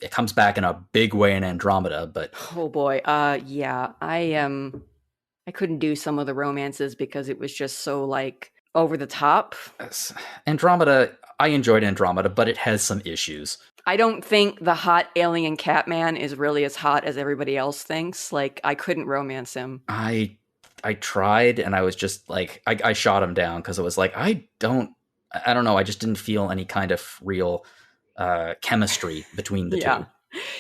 it comes back in a big way in Andromeda, but oh boy, yeah, I couldn't do some of the romances because it was just so like over the top. Andromeda, I enjoyed Andromeda, but it has some issues. I don't think the hot alien Catman is really as hot as everybody else thinks. Like, I couldn't romance him. I tried, and I was just like, I shot him down because it was like, I don't know, I just didn't feel any kind of real chemistry between the two.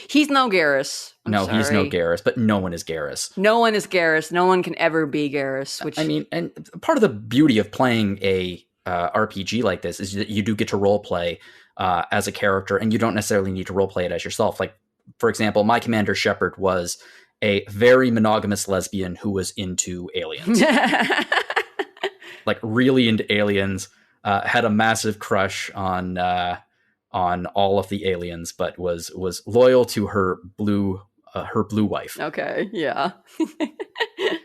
He's no Garrus. He's no Garrus, but no one is Garrus. No one is Garrus. No one can ever be Garrus. Which, I mean, and part of the beauty of playing a RPG like this is that you do get to role play as a character, and you don't necessarily need to role play it as yourself. Like, for example, my commander Shepard was a very monogamous lesbian who was into aliens. Like, really into aliens, had a massive crush on all of the aliens, but was loyal to her blue wife. Okay, yeah.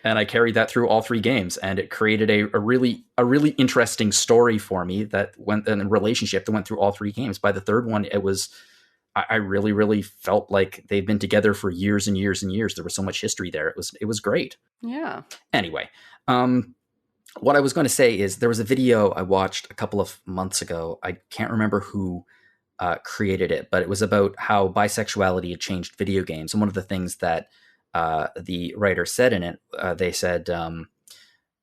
And I carried that through all 3 games, and it created a really interesting story for me that went in a relationship that went through all 3 games. By the 3rd one, it was, I really felt like they've been together for years and years and years. There was so much history there. It was great. Yeah. Anyway, what I was going to say is there was a video I watched a couple of months ago. I can't remember who created it, but it was about how bisexuality had changed video games. And one of the things that the writer said in it, they said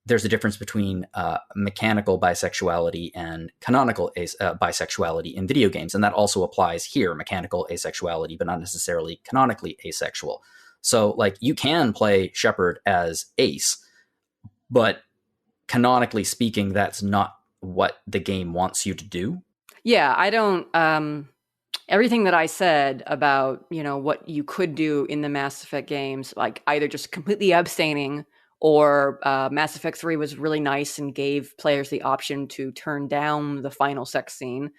there's a difference between mechanical bisexuality and canonical bisexuality in video games. And that also applies here, mechanical asexuality, but not necessarily canonically asexual. So, like, you can play Shepard as Ace, but canonically speaking, that's not what the game wants you to do. Yeah, I don't, everything that I said about, what you could do in the Mass Effect games, like either just completely abstaining, or Mass Effect 3 was really nice and gave players the option to turn down the final sex scene,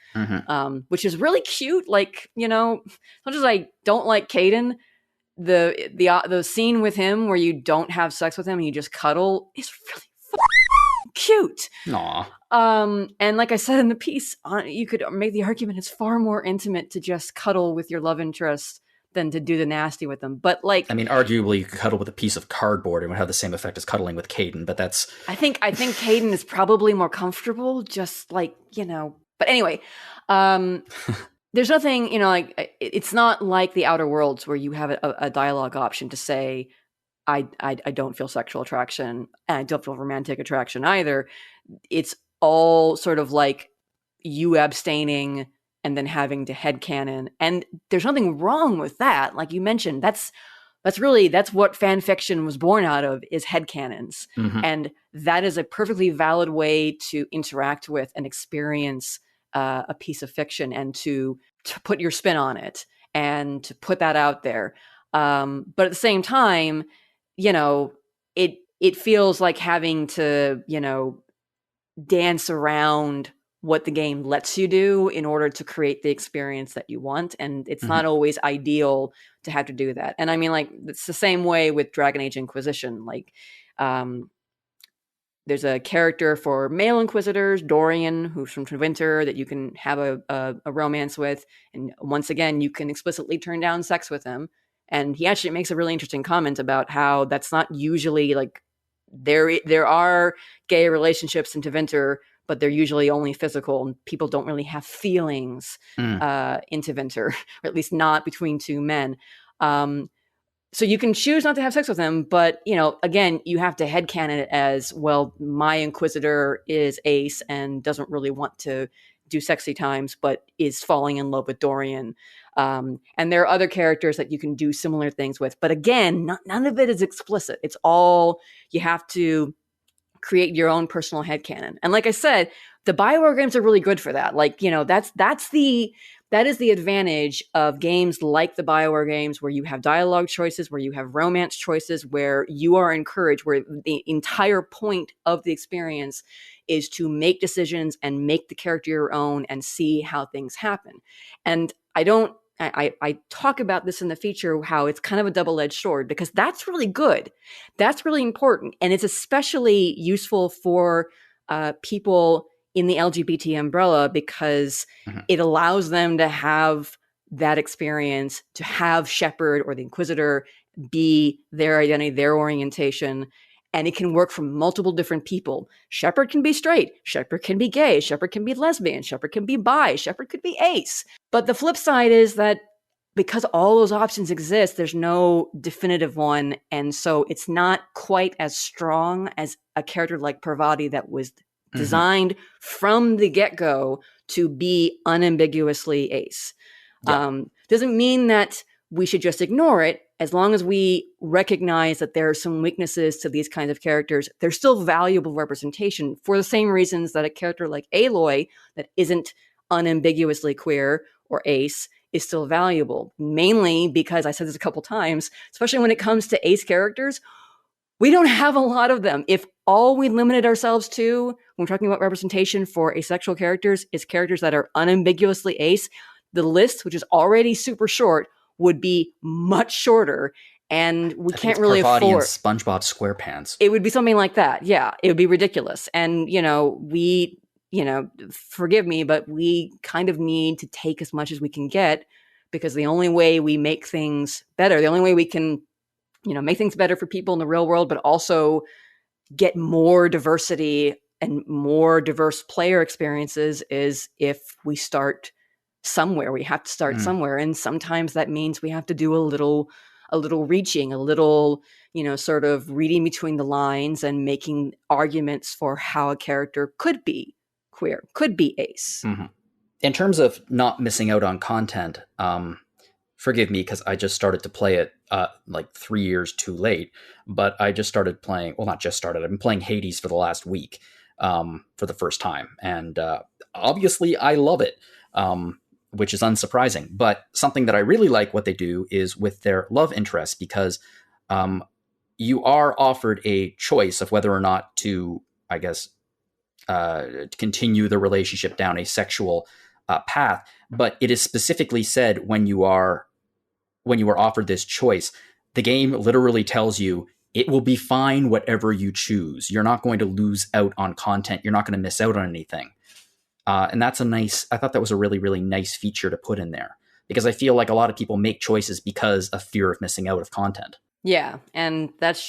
which is really cute. Like, not just I don't like Caden, the scene with him where you don't have sex with him and you just cuddle is really cute. Aw. And like I said in the piece, you could make the argument it's far more intimate to just cuddle with your love interest than to do the nasty with them. But like, I mean, arguably you could cuddle with a piece of cardboard and would have the same effect as cuddling with Caden, but that's... I think Caden is probably more comfortable, just like, but anyway, there's nothing, like, it's not like the Outer Worlds where you have a dialogue option to say, I don't feel sexual attraction, and I don't feel romantic attraction either. It's all sort of like you abstaining and then having to headcanon. And there's nothing wrong with that. Like you mentioned, that's what fan fiction was born out of, is headcanons. And that is a perfectly valid way to interact with and experience a piece of fiction, and to put your spin on it and to put that out there. But at the same time, it feels like having to, dance around what the game lets you do in order to create the experience that you want. And it's not always ideal to have to do that. And I mean, like, it's the same way with Dragon Age Inquisition. Like, there's a character for male Inquisitors, Dorian, who's from Winter, that you can have a romance with. And once again, you can explicitly turn down sex with him. And he actually makes a really interesting comment about how that's not usually, like, there are gay relationships in Tevinter, but they're usually only physical, and people don't really have feelings in Tevinter, or at least not between 2 men. So you can choose not to have sex with him, but, again, you have to headcanon it as, well, my Inquisitor is Ace and doesn't really want to do sexy times, but is falling in love with Dorian. And there are other characters that you can do similar things with. But again, none of it is explicit. It's all, you have to create your own personal headcanon. And like I said, the BioWare games are really good for that. Like, that is the advantage of games like the BioWare games, where you have dialogue choices, where you have romance choices, where you are encouraged, where the entire point of the experience is to make decisions and make the character your own and see how things happen. And I talk about this in the feature, how it's kind of a double-edged sword, because that's really good. That's really important. And it's especially useful for people in the LGBT umbrella, because it allows them to have that experience, to have Shepard or the Inquisitor be their identity, their orientation. And it can work for multiple different people. Shepard can be straight. Shepard can be gay. Shepard can be lesbian. Shepard can be bi. Shepard could be ace. But the flip side is that because all those options exist, there's no definitive one. And so it's not quite as strong as a character like Parvati that was designed from the get-go to be unambiguously ace. Yeah. Doesn't mean that we should just ignore it. As long as we recognize that there are some weaknesses to these kinds of characters, they're still valuable representation for the same reasons that a character like Aloy that isn't unambiguously queer or ace is still valuable. Mainly because, I said this a couple times, especially when it comes to ace characters, we don't have a lot of them. If all we limited ourselves to, when we're talking about representation for asexual characters, is characters that are unambiguously ace, the list, which is already super short, would be much shorter, and we can't really Parvati afford and SpongeBob SquarePants. It would be something like that. Yeah, it would be ridiculous. And forgive me, but we kind of need to take as much as we can get, because the only way we make things better, the only way we can, make things better for people in the real world, but also get more diversity and more diverse player experiences, is if we start somewhere. We have to start somewhere. And sometimes that means we have to do a little reaching, a little, sort of reading between the lines and making arguments for how a character could be queer, could be ace. In terms of not missing out on content, forgive me because I just started to play it like 3 years too late, but I just started playing, well, not just started, I've been playing Hades for the last week for the first time. And obviously I love it. Which is unsurprising. But something that I really like what they do is with their love interest, because you are offered a choice of whether or not to, I guess, continue the relationship down a sexual path. But it is specifically said when you are offered this choice, the game literally tells you it will be fine whatever you choose. You're not going to lose out on content. You're not going to miss out on anything. And that's I thought that was a really, really nice feature to put in there, because I feel like a lot of people make choices because of fear of missing out of content. Yeah. And that's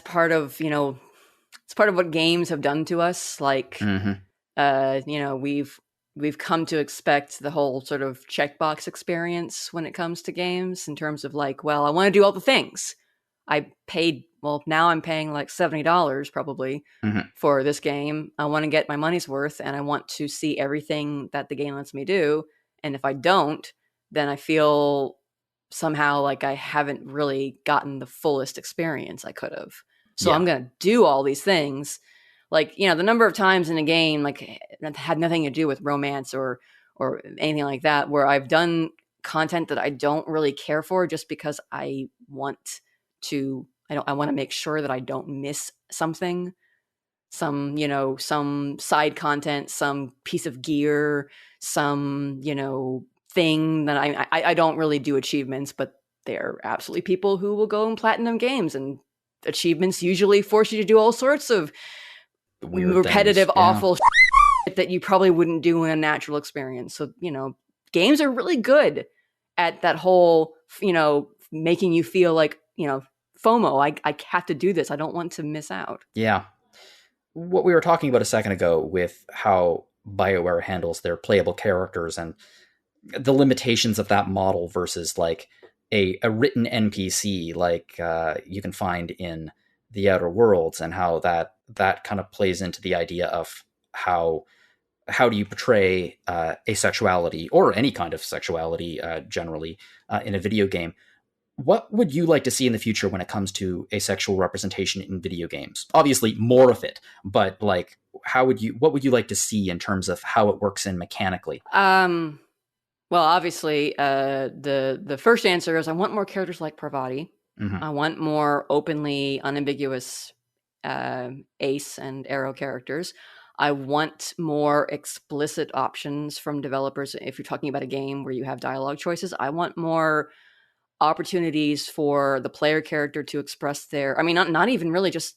part of, it's part of what games have done to us. Like, we've come to expect the whole sort of checkbox experience when it comes to games, in terms of like, well, I want to do all the things. Now I'm paying like $70 probably for this game. I want to get my money's worth, and I want to see everything that the game lets me do. And if I don't, then I feel somehow like I haven't really gotten the fullest experience I could have. So I'm going to do all these things. Like, the number of times in a game, like, that had nothing to do with romance or anything like that, where I've done content that I don't really care for just because I want to make sure that I don't miss something, some side content, some piece of gear, some, thing that I don't really do achievements, but they're absolutely people who will go and platinum games, and achievements usually force you to do all sorts of weird repetitive, things. awful shit that you probably wouldn't do in a natural experience. So, games are really good at that whole, making you feel like, FOMO, I have to do this. I don't want to miss out. Yeah. What we were talking about a second ago with how BioWare handles their playable characters and the limitations of that model versus like a written NPC like you can find in the Outer Worlds, and how that kind of plays into the idea of how do you portray asexuality or any kind of sexuality generally in a video game. What would you like to see in the future when it comes to asexual representation in video games? Obviously, more of it, but like, what would you like to see in terms of how it works in mechanically? Well, obviously, the first answer is I want more characters like Parvati. I want more openly unambiguous ace and arrow characters. I want more explicit options from developers. If you're talking about a game where you have dialogue choices, I want more opportunities for the player character to express not even really just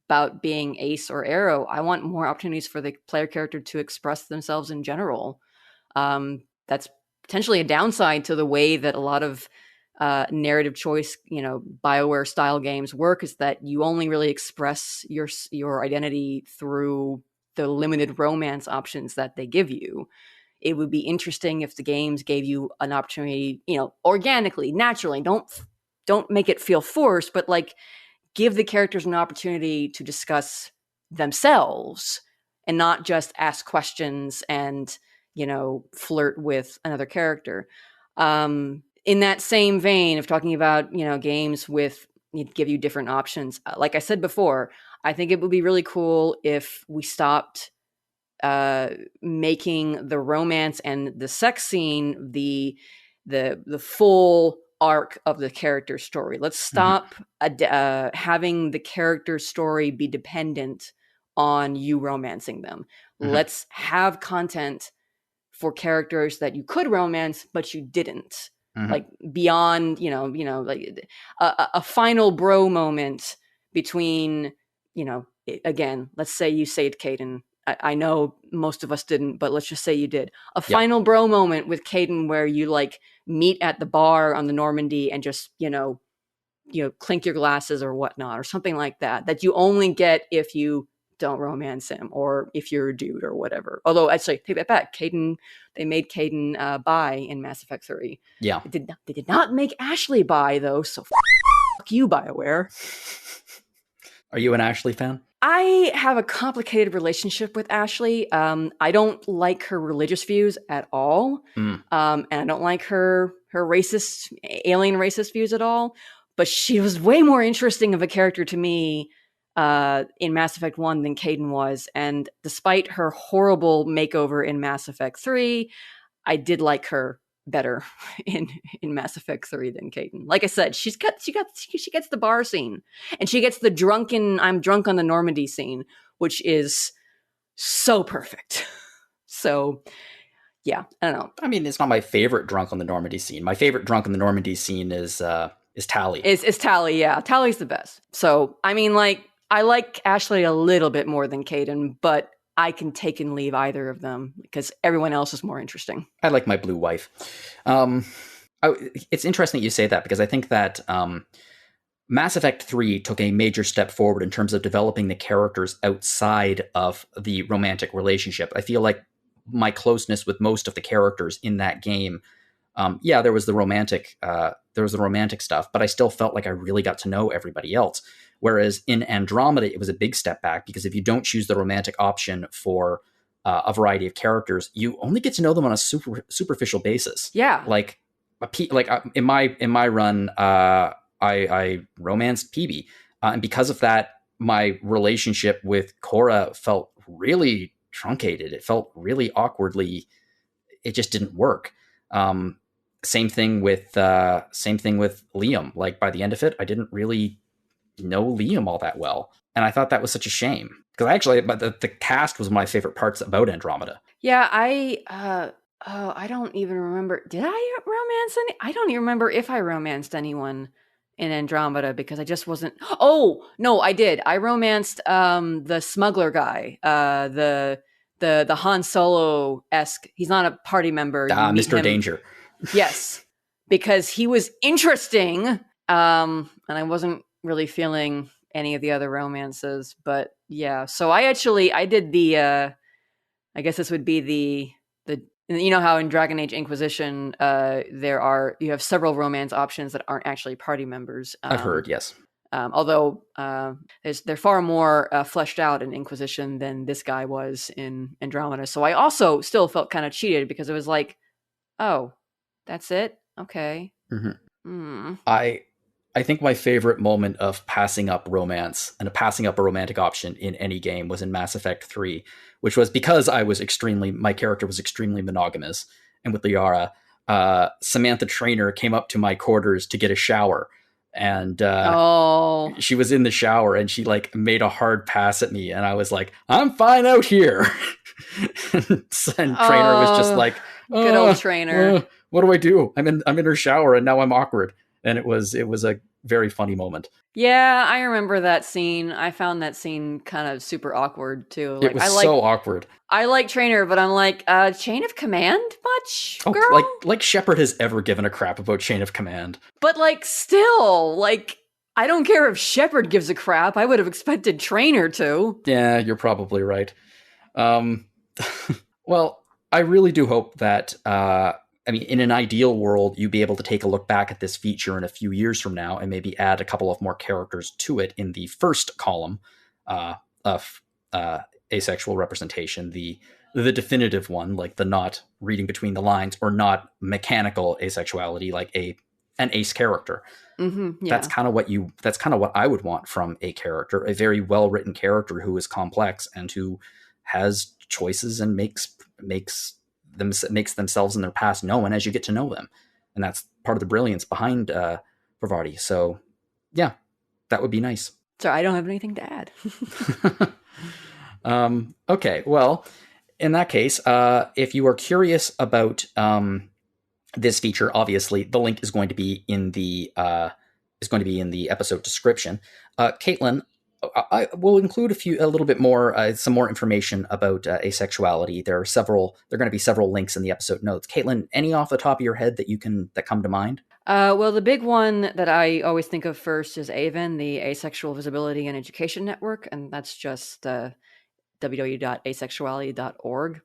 about being ace or arrow. I want more opportunities for the player character to express themselves in general. That's potentially a downside to the way that a lot of narrative choice, BioWare style games work, is that you only really express your identity through the limited romance options that they give you. It would be interesting if the games gave you an opportunity, organically, naturally. Don't make it feel forced, but like give the characters an opportunity to discuss themselves and not just ask questions and, flirt with another character. In that same vein of talking about, games with give you different options, like I said before, I think it would be really cool if we stopped making the romance and the sex scene the full arc of the character story. Let's stop having the character story be dependent on you romancing them. Let's have content for characters that you could romance but you didn't. Like beyond, like a final bro moment between, again, let's say you saved Caden. I know most of us didn't, but let's just say you did. A final bro moment with Caden where you like meet at the bar on the Normandy and just, clink your glasses or whatnot, or something like that you only get if you don't romance him or if you're a dude or whatever. Although actually, take that back. They made Caden bi in Mass Effect 3. Yeah. They did not make Ashley bi though, so fuck you, BioWare. Are you an Ashley fan? I have a complicated relationship with Ashley. I don't like her religious views at all. And I don't like her alien racist views at all. But she was way more interesting of a character to me in Mass Effect 1 than Caden was. And despite her horrible makeover in Mass Effect 3, I did like her better in Mass Effect 3 than Caden. Like I said, she gets the bar scene, and she gets the I'm drunk on the Normandy scene, which is so perfect. So yeah, I don't know. I mean, it's not my favorite drunk on the Normandy scene. My favorite drunk on the Normandy scene is Tally. Is Tally, yeah. Tally's the best. So I mean, like, I like Ashley a little bit more than Caden, but I can take and leave either of them because everyone else is more interesting. I like my blue wife. It's interesting that you say that because I think that Mass Effect 3 took a major step forward in terms of developing the characters outside of the romantic relationship. I feel like my closeness with most of the characters in that game, there was the romantic stuff, but I still felt like I really got to know everybody else. Whereas in Andromeda, it was a big step back because if you don't choose the romantic option for a variety of characters, you only get to know them on a superficial basis. Yeah, like in my run, I romanced Peebee, and because of that, my relationship with Cora felt really truncated. It felt really awkwardly. It just didn't work. Same thing with Liam. Like by the end of it, I didn't really know Liam all that well, and I thought that was such a shame because the cast was my favorite parts about Andromeda. Yeah, I don't even remember. Did I romance any? I don't even remember if I romanced anyone in Andromeda because I just wasn't. Oh no, I did. I romanced the smuggler guy, the Han Solo-esque. He's not a party member. Mr. Danger. Yes, because he was interesting, and I wasn't really feeling any of the other romances. But yeah, so I did the. I guess this would be the. You know how in Dragon Age Inquisition, you have several romance options that aren't actually party members. I've heard, yes. Although they're far more fleshed out in Inquisition than this guy was in Andromeda. So I also still felt kind of cheated because it was like, oh, that's it? Okay. Mm-hmm. I think my favorite moment of passing up romance and passing up a romantic option in any game was in Mass Effect 3, which was because my character was extremely monogamous. And with Liara, Samantha Trainer came up to my quarters to get a shower. And she was in the shower and she like made a hard pass at me. And I was like, I'm fine out here. and Trainer was just like, good old Trainer. What do I do? I'm in her shower and now I'm awkward. And it was a very funny moment. Yeah, I remember that scene. I found that scene kind of super awkward too. It was so awkward. I like Trainer, but I'm like, chain of command much, Oh, girl? like Shepard has ever given a crap about chain of command. But like, still, like, I don't care if Shepard gives a crap. I would have expected Trainer to. Yeah, you're probably right. Well, I really do hope that, in an ideal world, you'd be able to take a look back at this feature in a few years from now and maybe add a couple of more characters to it in the first column of asexual representation, the definitive one, like the not reading between the lines or not mechanical asexuality, like an ace character. Mm-hmm, yeah. That's kind of what I would want from a character, a very well-written character who is complex and who has choices and makes themselves and their past known as you get to know them. And that's part of the brilliance behind Parvati. So yeah, that would be nice. Sorry, I don't have anything to add. Okay, well, in that case, if you are curious about this feature, obviously the link is going to be in the episode description. Caitlin, I will include some more information about asexuality. There are going to be several links in the episode notes. Caitlin, any off the top of your head that come to mind? Well, the big one that I always think of first is AVEN, the Asexual Visibility and Education Network, and that's just www.asexuality.org.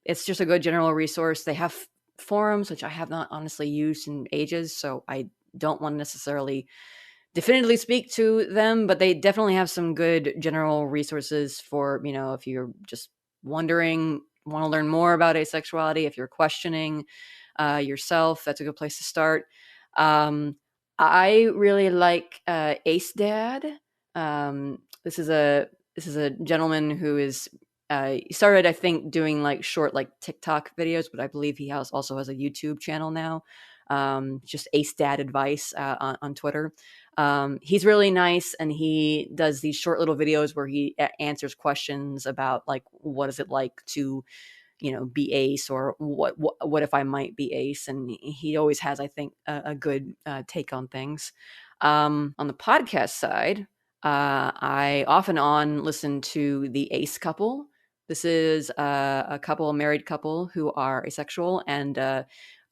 It's just a good general resource. They have forums, which I have not honestly used in ages, so I don't want to necessarily definitively speak to them, but they definitely have some good general resources for, if you're just want to learn more about asexuality, if you're questioning yourself, that's a good place to start. I really like Ace Dad. This is a gentleman who is he started, I think, doing like short like TikTok videos, but I believe he also has a YouTube channel now. Just Ace Dad Advice on Twitter. He's really nice, and he does these short little videos where he answers questions about like what is it like to be ace, or what if I might be ace, and he always has, I think, a good take on things. On the podcast side, I off and on listen to the Ace Couple. This is a married couple who are asexual, and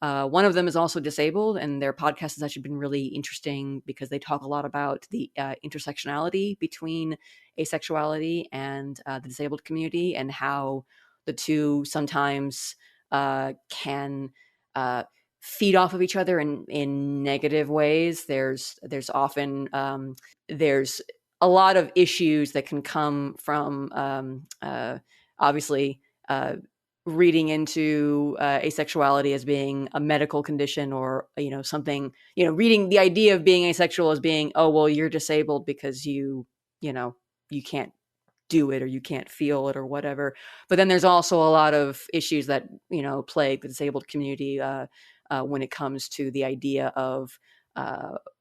one of them is also disabled, and their podcast has actually been really interesting because they talk a lot about the intersectionality between asexuality and the disabled community, and how the two sometimes can feed off of each other in negative ways. There's often there's a lot of issues that can come from obviously reading into asexuality as being a medical condition, or something, reading the idea of being asexual as being, oh well, you're disabled because you can't do it, or you can't feel it, or whatever. But then there's also a lot of issues that plague the disabled community when it comes to the idea of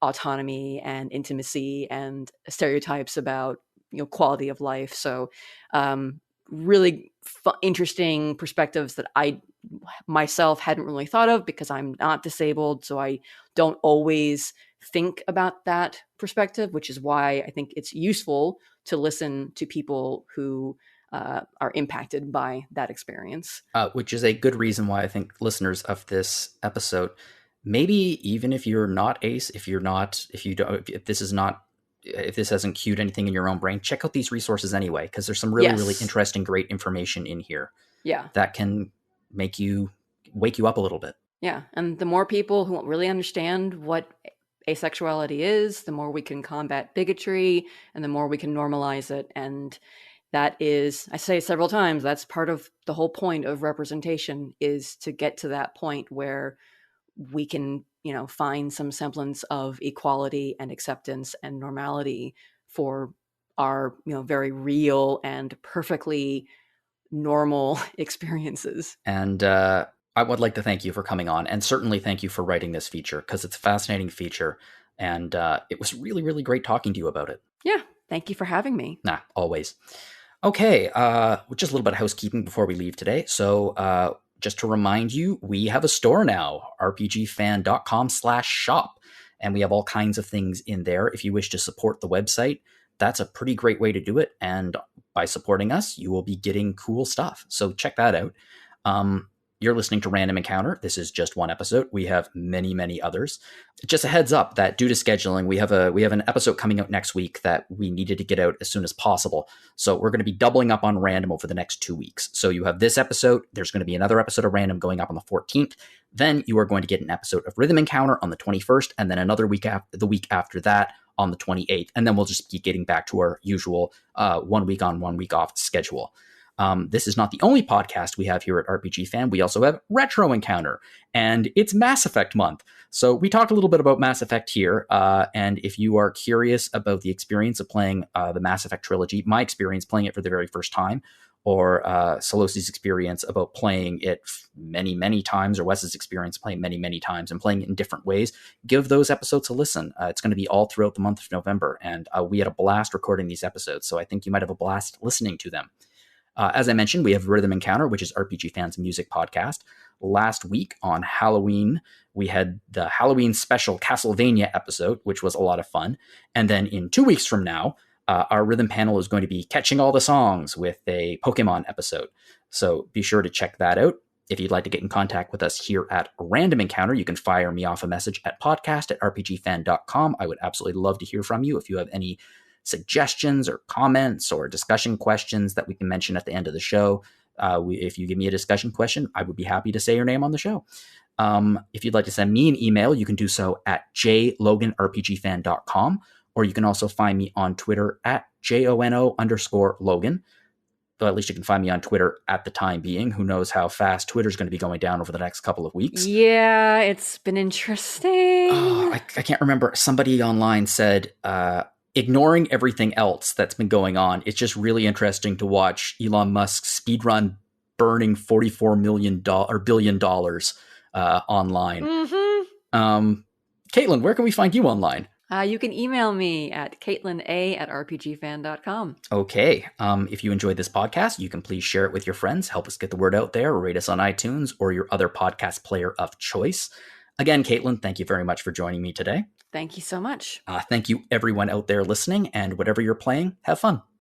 autonomy and intimacy and stereotypes about quality of life. So really interesting perspectives that I myself hadn't really thought of, because I'm not disabled, so I don't always think about that perspective, which is why I think it's useful to listen to people who are impacted by that experience. Which is a good reason why I think listeners of this episode, maybe even if you're not ace, if this hasn't cued anything in your own brain, check out these resources anyway, because there's some really interesting, great information in here. Yeah, that can wake you up a little bit. Yeah, and the more people who really understand what asexuality is, the more we can combat bigotry, and the more we can normalize it. And that is, I say several times, that's part of the whole point of representation, is to get to that point where we can, find some semblance of equality and acceptance and normality for our, very real and perfectly normal experiences. And I would like to thank you for coming on, and certainly thank you for writing this feature, because it's a fascinating feature, and it was really, really great talking to you about it. Yeah, thank you for having me. Always. Okay, just a little bit of housekeeping before we leave today. So just to remind you, we have a store now, rpgfan.com/shop. and we have all kinds of things in there. If you wish to support the website, that's a pretty great way to do it. And by supporting us, you will be getting cool stuff. So check that out. You're listening to Random Encounter. This is just one episode. We have many, many others. Just a heads up that due to scheduling, we have an episode coming out next week that we needed to get out as soon as possible. So we're going to be doubling up on Random over the next 2 weeks. So you have this episode. There's going to be another episode of Random going up on the 14th. Then you are going to get an episode of Rhythm Encounter on the 21st, and then another week the week after that on the 28th. And then we'll just be getting back to our usual 1 week on, 1 week off schedule. This is not the only podcast we have here at RPG Fan. We also have Retro Encounter, and it's Mass Effect month. So we talked a little bit about Mass Effect here, and if you are curious about the experience of playing the Mass Effect trilogy, my experience playing it for the very first time, or Solosi's experience about playing it many, many times, or Wes's experience playing many, many times and playing it in different ways, give those episodes a listen. It's going to be all throughout the month of November, and we had a blast recording these episodes, so I think you might have a blast listening to them. As I mentioned, we have Rhythm Encounter, which is RPG Fan's music podcast. Last week on Halloween, we had the Halloween special Castlevania episode, which was a lot of fun. And then in 2 weeks from now, our Rhythm panel is going to be Catching All the Songs with a Pokemon episode. So be sure to check that out. If you'd like to get in contact with us here at Random Encounter, you can fire me off a message at podcast@rpgfan.com. I would absolutely love to hear from you if you have any suggestions or comments or discussion questions that we can mention at the end of the show. If you give me a discussion question, I would be happy to say your name on the show. If you'd like to send me an email, you can do so at jlogan@rpgfan.com, or you can also find me on Twitter at JONO_Logan. Though at least you can find me on Twitter at the time being. Who knows how fast Twitter's going to be going down over the next couple of weeks. Yeah, it's been interesting. I can't remember. Somebody online said, ignoring everything else that's been going on, it's just really interesting to watch Elon Musk's speedrun burning $44 billion online. Mm-hmm. Caitlin, where can we find you online? You can email me at caitlina@rpgfan.com. Okay. If you enjoyed this podcast, you can please share it with your friends, help us get the word out there, or rate us on iTunes or your other podcast player of choice. Again, Caitlin, thank you very much for joining me today. Thank you so much. Thank you, everyone out there listening, and whatever you're playing, have fun.